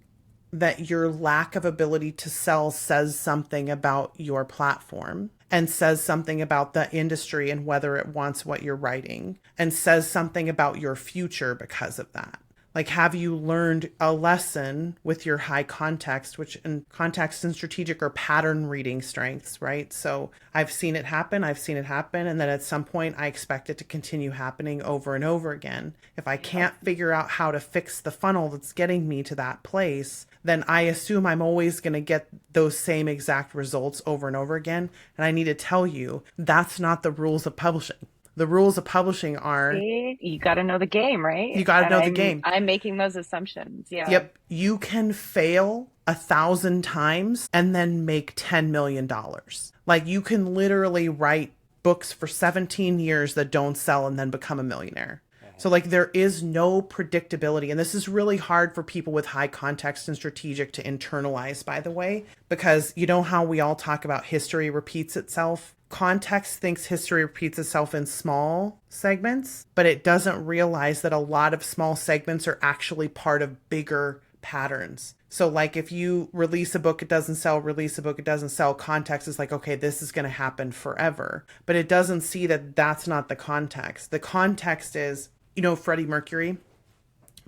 that your lack of ability to sell says something about your platform? And says something about the industry and whether it wants what you're writing, and says something about your future because of that? Like, have you learned a lesson with your high context, which in context and strategic are pattern reading strengths, right? So I've seen it happen. And then at some point I expect it to continue happening over and over again. If I can't figure out how to fix the funnel that's getting me to that place, then I assume I'm always going to get those same exact results over and over again. And I need to tell you, that's not the rules of publishing. The rules of publishing are, you got to know the game, right? You got to know the game. I'm making those assumptions. Yeah. Yep. You can fail 1,000 times and then make $10 million. Like, you can literally write books for 17 years that don't sell and then become a millionaire. So like, there is no predictability. And this is really hard for people with high context and strategic to internalize, by the way, because you know how we all talk about history repeats itself? Context thinks history repeats itself in small segments, but it doesn't realize that a lot of small segments are actually part of bigger patterns. So like, if you release a book, it doesn't sell, release a book, it doesn't sell, context is like, okay, this is going to happen forever. But it doesn't see that that's not the context. The context is, you know, Freddie Mercury,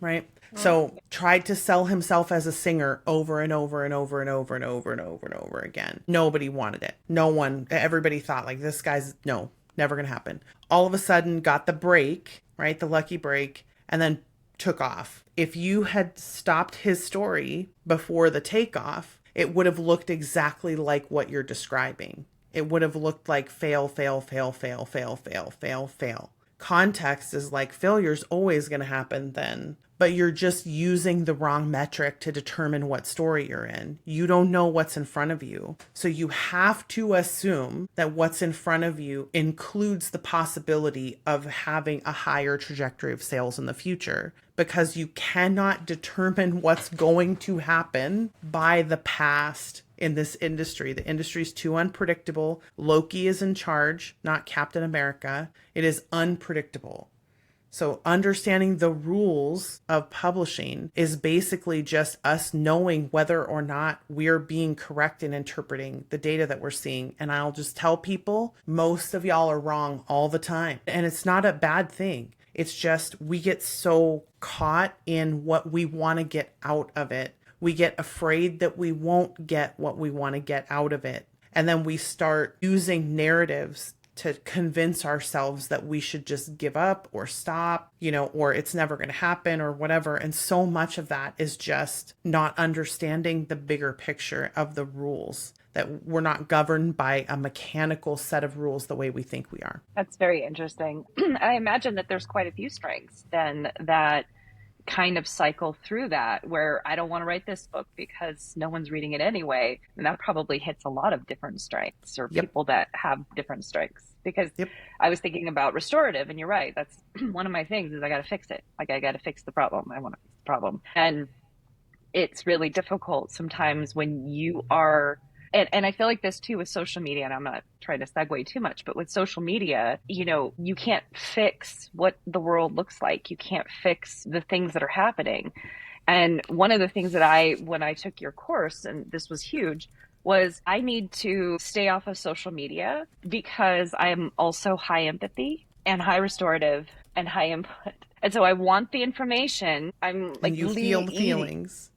right? So tried to sell himself as a singer over and over and over and over and over and over and over again. Nobody wanted it. No one, everybody thought like, this guy's, no, never going to happen. All of a sudden got the break, right? The lucky break, and then took off. If you had stopped his story before the takeoff, it would have looked exactly like what you're describing. It would have looked like fail, fail, fail, fail, fail, fail, fail, fail. Context is like, failure's always going to happen then, but you're just using the wrong metric to determine what story you're in. You don't know what's in front of you. So you have to assume that what's in front of you includes the possibility of having a higher trajectory of sales in the future, because you cannot determine what's going to happen by the past. In this industry, the industry is too unpredictable. Loki is in charge, not Captain America. It is unpredictable. So understanding the rules of publishing is basically just us knowing whether or not we're being correct in interpreting the data that we're seeing. And I'll just tell people, most of y'all are wrong all the time. And it's not a bad thing. It's just we get so caught in what we want to get out of it. We get afraid that we won't get what we want to get out of it. And then we start using narratives to convince ourselves that we should just give up or stop, or it's never going to happen or whatever. And so much of that is just not understanding the bigger picture of the rules, that we're not governed by a mechanical set of rules the way we think we are. That's very interesting. I imagine that there's quite a few strengths then that kind of cycle through that, where I don't want to write this book because no one's reading it anyway. And that probably hits a lot of different strengths, or people that have different strengths. Because I was thinking about restorative, and you're right. That's one of my things is I got to fix it. Like, I got to fix the problem. I want to fix the problem. And it's really difficult sometimes when you are, and I feel like this too with social media, and I'm not trying to segue too much, but with social media, you can't fix what the world looks like. You can't fix the things that are happening. And one of the things that when I took your course, and this was huge, was I need to stay off of social media because I'm also high empathy and high restorative and high input. And so I want the information. I'm like, and you feel the feelings.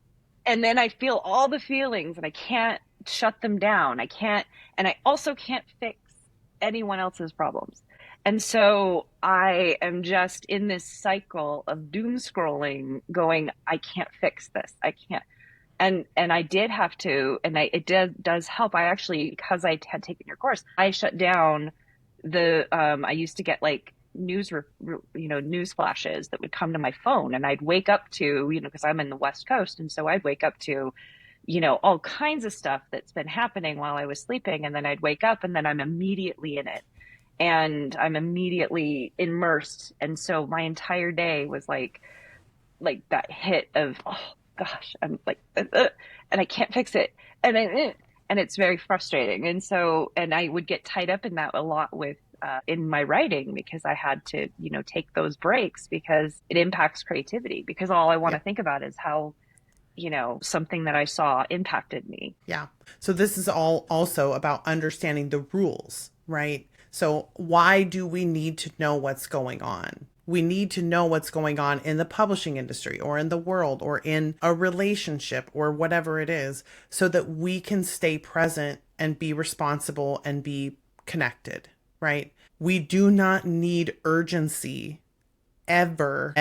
And then I feel all the feelings and I can't shut them down. And I also can't fix anyone else's problems. And so I am just in this cycle of doom scrolling going, I can't fix this. I can't. And I did have to, and it does help. I actually, because I had taken your course, I shut down I used to get like news flashes that would come to my phone, and I'd wake up to, because I'm in the West Coast. And so I'd wake up to, all kinds of stuff that's been happening while I was sleeping. And then I'd wake up and then I'm immediately in it and I'm immediately immersed. And so my entire day was like that hit of, oh gosh, I'm like, and I can't fix it. And it's very frustrating. And so, and I would get tied up in that a lot with, in my writing, because I had to, take those breaks because it impacts creativity, because all I want to think about is how, something that I saw impacted me. Yeah. So this is all also about understanding the rules, right? So why do we need to know what's going on? We need to know what's going on in the publishing industry or in the world or in a relationship or whatever it is, so that we can stay present and be responsible and be connected, right? We do not need urgency ever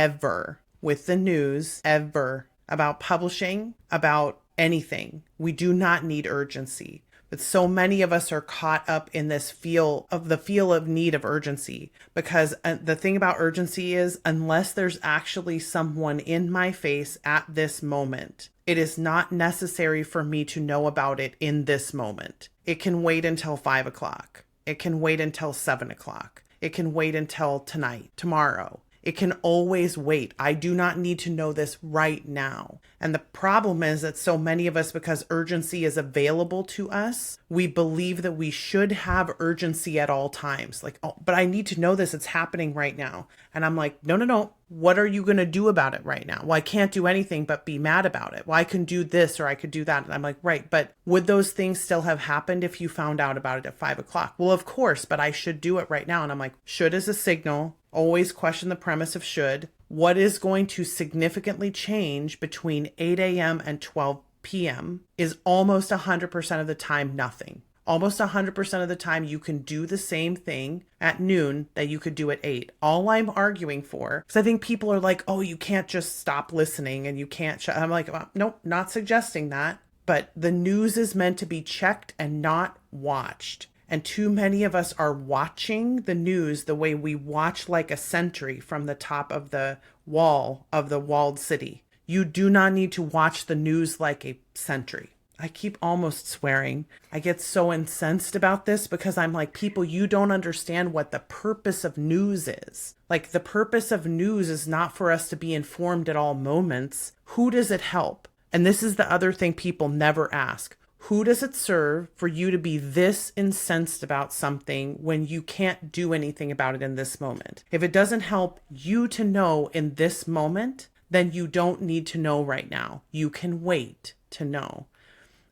with the news, ever, about publishing, about anything. We do not need urgency. But so many of us are caught up in this feel of need of urgency, because the thing about urgency is, unless there's actually someone in my face at this moment, it is not necessary for me to know about it in this moment. It can wait until 5 o'clock. It can wait until 7 o'clock. It can wait until tonight, tomorrow. It can always wait. I do not need to know this right now. And the problem is that so many of us, because urgency is available to us, we believe that we should have urgency at all times. Like, oh, but I need to know this. It's happening right now. And I'm like, no. What are you going to do about it right now? Well, I can't do anything but be mad about it. Well, I can do this or I could do that. And I'm like, right. But would those things still have happened if you found out about it at 5 o'clock? Well, of course, but I should do it right now. And I'm like, should is a signal. Always question the premise of should. What is going to significantly change between 8 a.m. and 12 p.m. is almost 100% of the time nothing. Almost 100% of the time you can do the same thing at noon that you could do at 8. All I'm arguing for, because I think people are like, oh, you can't just stop listening and you can't shut. I'm like, nope, not suggesting that. But the news is meant to be checked and not watched. And too many of us are watching the news the way we watch like a sentry from the top of the wall of the walled city. You do not need to watch the news like a sentry. I keep almost swearing. I get so incensed about this because I'm like, people, you don't understand what the purpose of news is. Like, the purpose of news is not for us to be informed at all moments. Who does it help? And this is the other thing people never ask. Who does it serve for you to be this incensed about something when you can't do anything about it in this moment? If it doesn't help you to know in this moment, then you don't need to know right now. You can wait to know.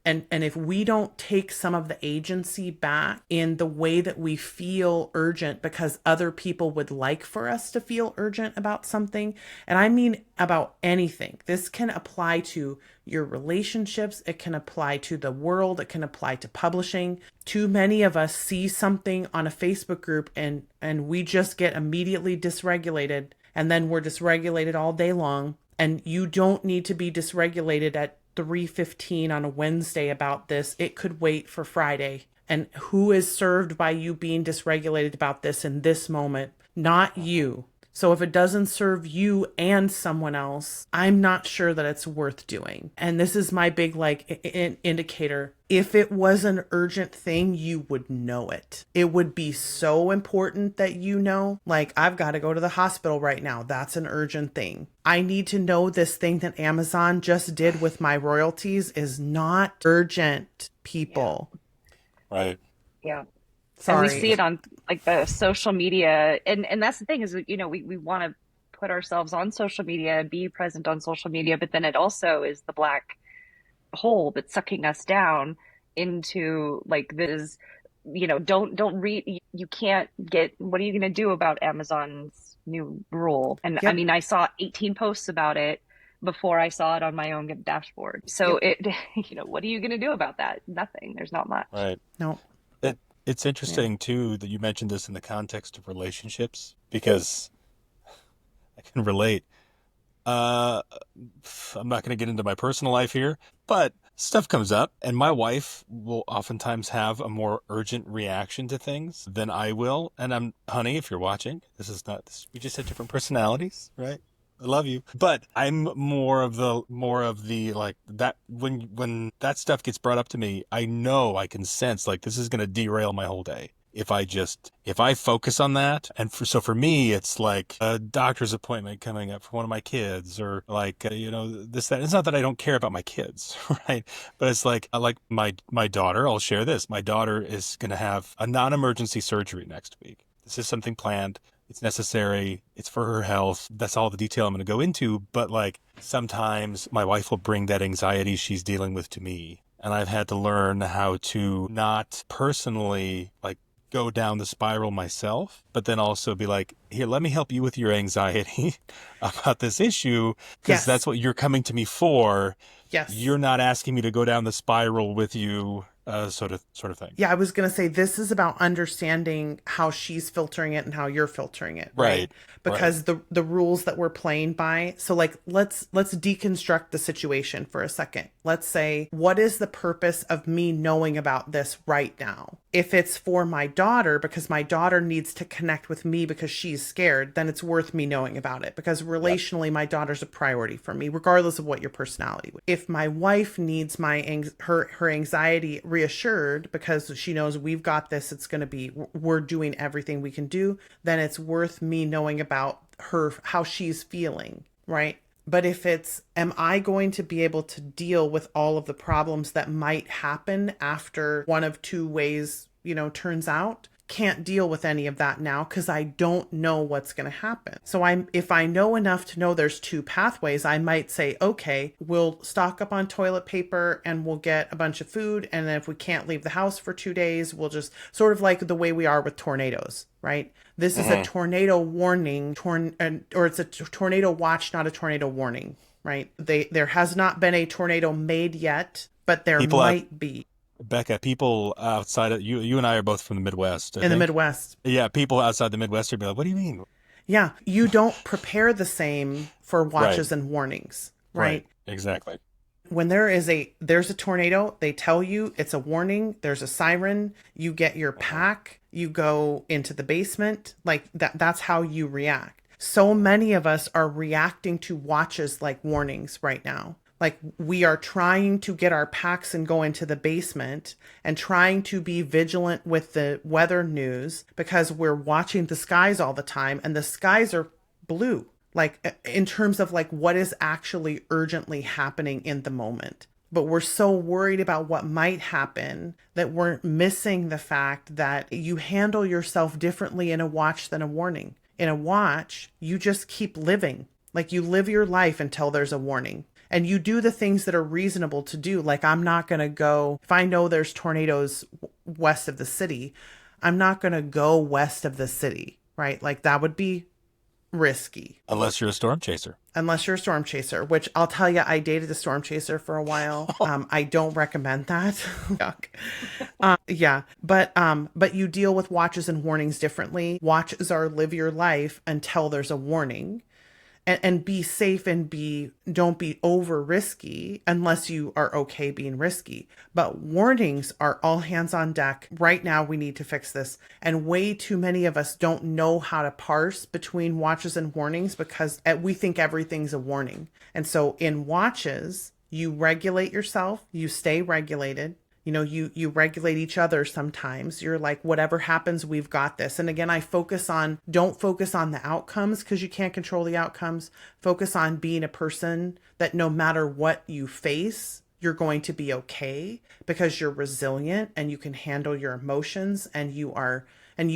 And if we don't take some of the agency back in the way that we feel urgent because other people would like for us to feel urgent about something, and I mean about anything, this can apply to your relationships, it can apply to the world, it can apply to publishing. Too many of us see something on a Facebook group and we just get immediately dysregulated, and then we're dysregulated all day long. And you don't need to be dysregulated at 3:15 on a Wednesday about this. It could wait for Friday. And who is served by you being dysregulated about this in this moment? Not you. So if it doesn't serve you and someone else, I'm not sure that it's worth doing. And this is my big indicator. If it was an urgent thing, you would know it. It would be so important that you know, like, I've got to go to the hospital right now. That's an urgent thing. I need to know this thing that Amazon just did with my royalties is not urgent, people. Yeah. Right. Yeah. Sorry. And we see it on like the social media. And that's the thing is, we want to put ourselves on social media and be present on social media, but then it also is the black hole that's sucking us down into like this, don't read, you can't get, what are you going to do about Amazon's new rule? And Yep. I mean, I saw 18 posts about it before I saw it on my own dashboard. So Yep. what are you going to do about that? Nothing. There's not much. Right. No. It's interesting too that you mentioned this in the context of relationships, because I can relate. I'm not going to get into my personal life here, but stuff comes up and my wife will oftentimes have a more urgent reaction to things than I will. And honey, if you're watching, we just have different personalities, right? I love you. But I'm more of the like that when that stuff gets brought up to me, I know, I can sense like this is going to derail my whole day. If I focus on that. And so for me, it's like a doctor's appointment coming up for one of my kids, or like, this, that. It's not that I don't care about my kids, right? But it's like my daughter, I'll share this. My daughter is going to have a non-emergency surgery next week. This is something planned. It's necessary. It's for her health. That's all the detail I'm going to go into. But like sometimes my wife will bring that anxiety she's dealing with to me. And I've had to learn how to not personally like go down the spiral myself, but then also be like, here, let me help you with your anxiety about this issue, because that's what you're coming to me for. Yes. You're not asking me to go down the spiral with you. Sort of thing. Yeah, I was going to say this is about understanding how she's filtering it and how you're filtering it, right? Because the rules that we're playing by. So like let's deconstruct the situation for a second. Let's say, what is the purpose of me knowing about this right now? If it's for my daughter, because my daughter needs to connect with me because she's scared, then it's worth me knowing about it, because relationally my daughter's a priority for me, regardless of what your personality is. If my wife needs her anxiety reassured because she knows we've got this, we're doing everything we can do, then it's worth me knowing about her, how she's feeling, right? But if it's, am I going to be able to deal with all of the problems that might happen after one of two ways, turns out? Can't deal with any of that now because I don't know what's going to happen. So if I know enough to know there's two pathways, I might say, okay, we'll stock up on toilet paper and we'll get a bunch of food. And then if we can't leave the house for 2 days, we'll just sort of like the way we are with tornadoes, right? This is a tornado warning, or it's a tornado watch, not a tornado warning, right? There has not been a tornado made yet, but there might be. Becca, people outside of you and I are both from the Midwest. The Midwest. Yeah, people outside the Midwest would be like, what do you mean? Yeah, you don't prepare the same for watches and warnings, right? Exactly. When there's a tornado, they tell you it's a warning, there's a siren, you get your pack, you go into the basement, like that's how you react. So many of us are reacting to watches like warnings right now. Like we are trying to get our packs and go into the basement and trying to be vigilant with the weather news because we're watching the skies all the time and the skies are blue. Like in terms of like what is actually urgently happening in the moment. But we're so worried about what might happen that we're missing the fact that you handle yourself differently in a watch than a warning. In a watch, you just keep living. Like you live your life until there's a warning. And you do the things that are reasonable to do. Like I'm not going to go, if I know there's tornadoes west of the city, I'm not going to go west of the city, right? Like that would be risky. Unless you're a storm chaser. Unless you're a storm chaser, which I'll tell you, I dated a storm chaser for a while. I don't recommend that. Yuck. Yeah. But you deal with watches and warnings differently. Watches are live your life until there's a warning. And be safe and don't be over risky unless you are okay being risky. But warnings are all hands on deck. Right now, we need to fix this. And way too many of us don't know how to parse between watches and warnings because we think everything's a warning. And so in watches, you regulate yourself, you stay regulated. You know, you regulate each other sometimes. You're like, whatever happens, we've got this. And again, don't focus on the outcomes because you can't control the outcomes. Focus on being a person that no matter what you face, you're going to be okay because you're resilient and you can handle your emotions and you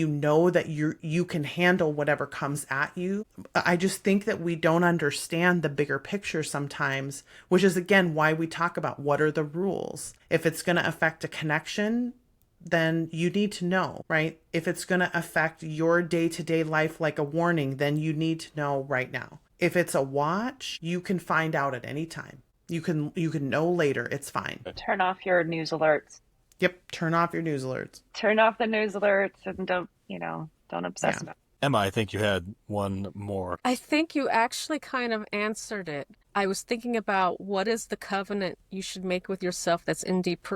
know that you can handle whatever comes at you. I just think that we don't understand the bigger picture sometimes, which is again why we talk about what are the rules. If it's going to affect a connection, then you need to know, right? If it's going to affect your day-to-day life like a warning, then you need to know right now. If it's a watch, you can find out at any time. You can know later. It's fine. Turn off your news alerts. Yep. Turn off your news alerts. Turn off the news alerts and don't obsess about it. Emma, I think you had one more. I think you actually kind of answered it. I was thinking about what is the covenant you should make with yourself that's industry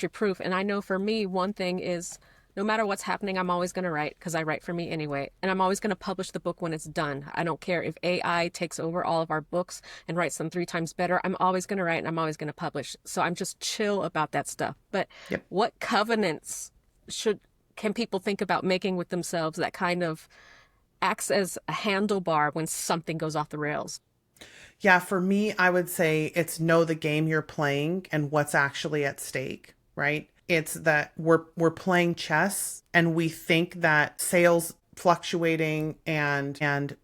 proof. And I know for me, one thing is no matter what's happening, I'm always going to write because I write for me anyway. And I'm always going to publish the book when it's done. I don't care if AI takes over all of our books and writes them 3 times better. I'm always going to write and I'm always going to publish. So I'm just chill about that stuff. But What covenants can people think about making with themselves that kind of acts as a handlebar when something goes off the rails? Yeah, for me, I would say it's know the game you're playing and what's actually at stake, right? It's that we're playing chess and we think that sales fluctuating and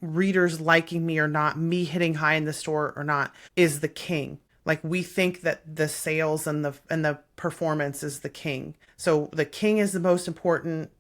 readers liking me or not, me hitting high in the store or not is the king. Like we think that the sales and the performance is the king. So the king is the most important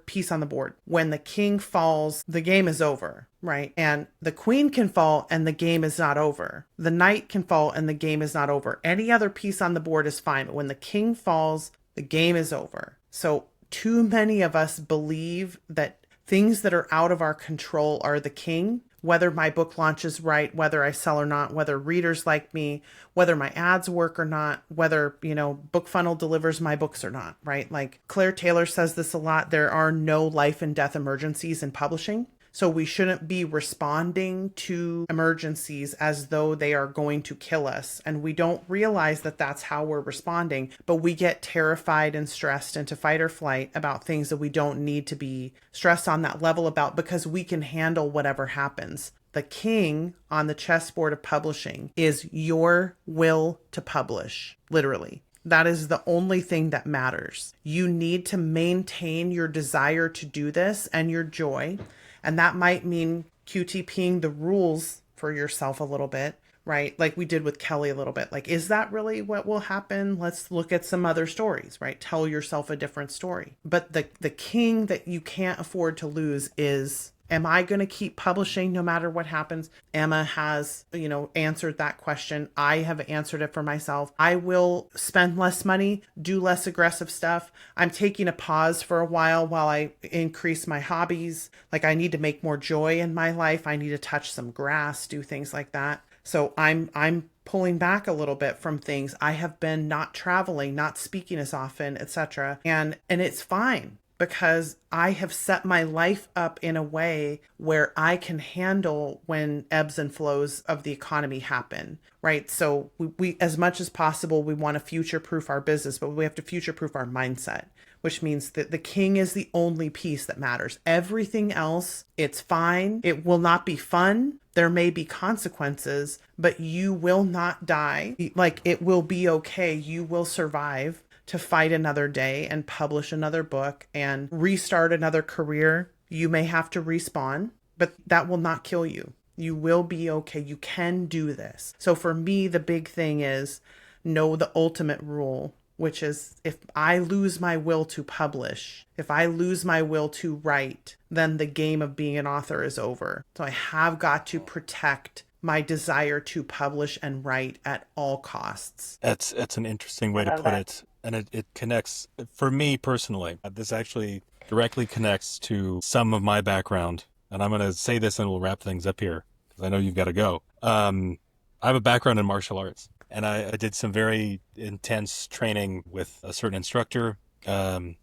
piece on the board. When the king falls, the game is over, right? And the queen can fall and the game is not over. The knight can fall and the game is not over. Any other piece on the board is fine. But when the king falls, the game is over. So too many of us believe that things that are out of our control are the king. Whether my book launches right, whether I sell or not, whether readers like me, whether my ads work or not, whether, BookFunnel delivers my books or not, right? Like Claire Taylor says this a lot. There are no life and death emergencies in publishing. So we shouldn't be responding to emergencies as though they are going to kill us. And we don't realize that that's how we're responding, but we get terrified and stressed into fight or flight about things that we don't need to be stressed on that level about because we can handle whatever happens. The king on the chessboard of publishing is your will to publish, literally. That is the only thing that matters. You need to maintain your desire to do this and your joy. And that might mean QTPing the rules for yourself a little bit, right? Like we did with Kelly a little bit. Like, is that really what will happen? Let's look at some other stories, right? Tell yourself a different story. But the king that you can't afford to lose is, am I going to keep publishing no matter what happens? Emma has, answered that question. I have answered it for myself. I will spend less money, do less aggressive stuff. I'm taking a pause for a while I increase my hobbies. Like I need to make more joy in my life. I need to touch some grass, do things like that. So I'm pulling back a little bit from things. I have been not traveling, not speaking as often, etc. And it's fine. Because I have set my life up in a way where I can handle when ebbs and flows of the economy happen, right? So we as much as possible, we want to future-proof our business, but we have to future-proof our mindset, which means that the king is the only piece that matters. Everything else, it's fine. It will not be fun. There may be consequences, but you will not die. Like, it will be okay. You will survive to fight another day and publish another book and restart another career. You may have to respawn, but that will not kill you. You will be okay. You can do this. So for me, the big thing is know the ultimate rule, which is if I lose my will to publish, if I lose my will to write, then the game of being an author is over. So I have got to protect my desire to publish and write at all costs. That's an interesting way to put it. And it connects, for me personally, this actually directly connects to some of my background. And I'm going to say this and we'll wrap things up here because I know you've got to go. I have a background in martial arts. And I did some very intense training with a certain instructor and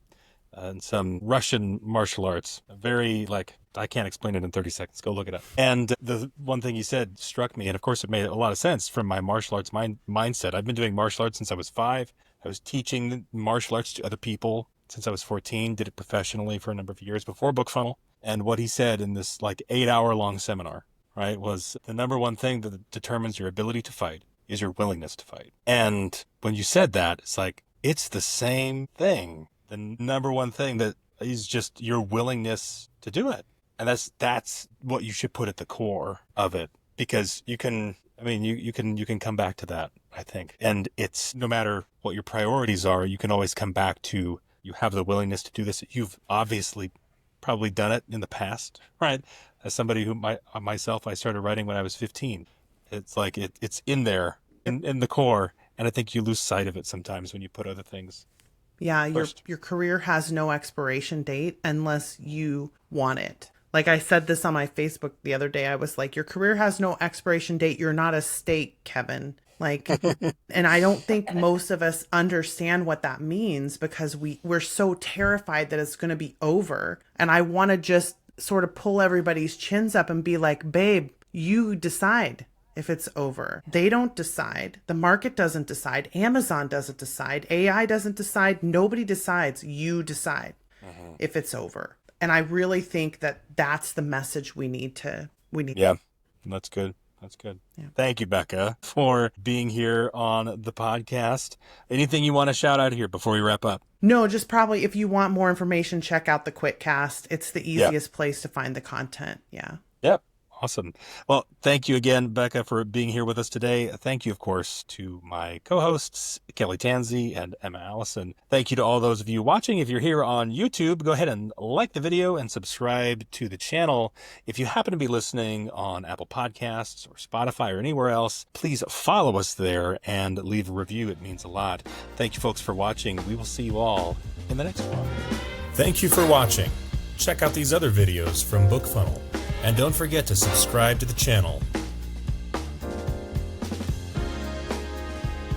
some Russian martial arts. Very, I can't explain it in 30 seconds. Go look it up. And the one thing you said struck me. And of course, it made a lot of sense from my martial arts mindset. I've been doing martial arts since I was 5. I was teaching martial arts to other people since I was 14. Did it professionally for a number of years before BookFunnel. And what he said in this 8-hour-long seminar, right, was the number one thing that determines your ability to fight is your willingness to fight. And when you said that, it's the same thing. The number one thing that is just your willingness to do it. And that's what you should put at the core of it, because you can come back to that, I think. And it's no matter what your priorities are, you can always come back to, you have the willingness to do this. You've obviously probably done it in the past, right? As somebody who myself, I started writing when I was 15. It's it's in there, in the core, and I think you lose sight of it sometimes when you put other things. Yeah, your career has no expiration date unless you want it. Like I said this on my Facebook the other day, I was like, your career has no expiration date. You're not a steak, Kevin. And I don't think most of us understand what that means because we're so terrified that it's going to be over. And I want to just sort of pull everybody's chins up and be like, babe, you decide. If it's over. They don't decide. The market doesn't decide. Amazon doesn't decide. AI doesn't decide. Nobody decides. You decide if it's over. And I really think that that's the message we need. Yeah, that's good. That's good. Yeah. Thank you, Becca, for being here on the podcast. Anything you want to shout out here before we wrap up? No, just probably if you want more information, check out the QuickCast. It's the easiest place to find the content. Yeah. Yep. Awesome. Well, thank you again, Becca, for being here with us today. Thank you, of course, to my co-hosts, Kelly Tansey and Emma Allison. Thank you to all those of you watching. If you're here on YouTube, go ahead and like the video and subscribe to the channel. If you happen to be listening on Apple Podcasts or Spotify or anywhere else, please follow us there and leave a review. It means a lot. Thank you, folks, for watching. We will see you all in the next one. Thank you for watching. Check out these other videos from BookFunnel. And don't forget to subscribe to the channel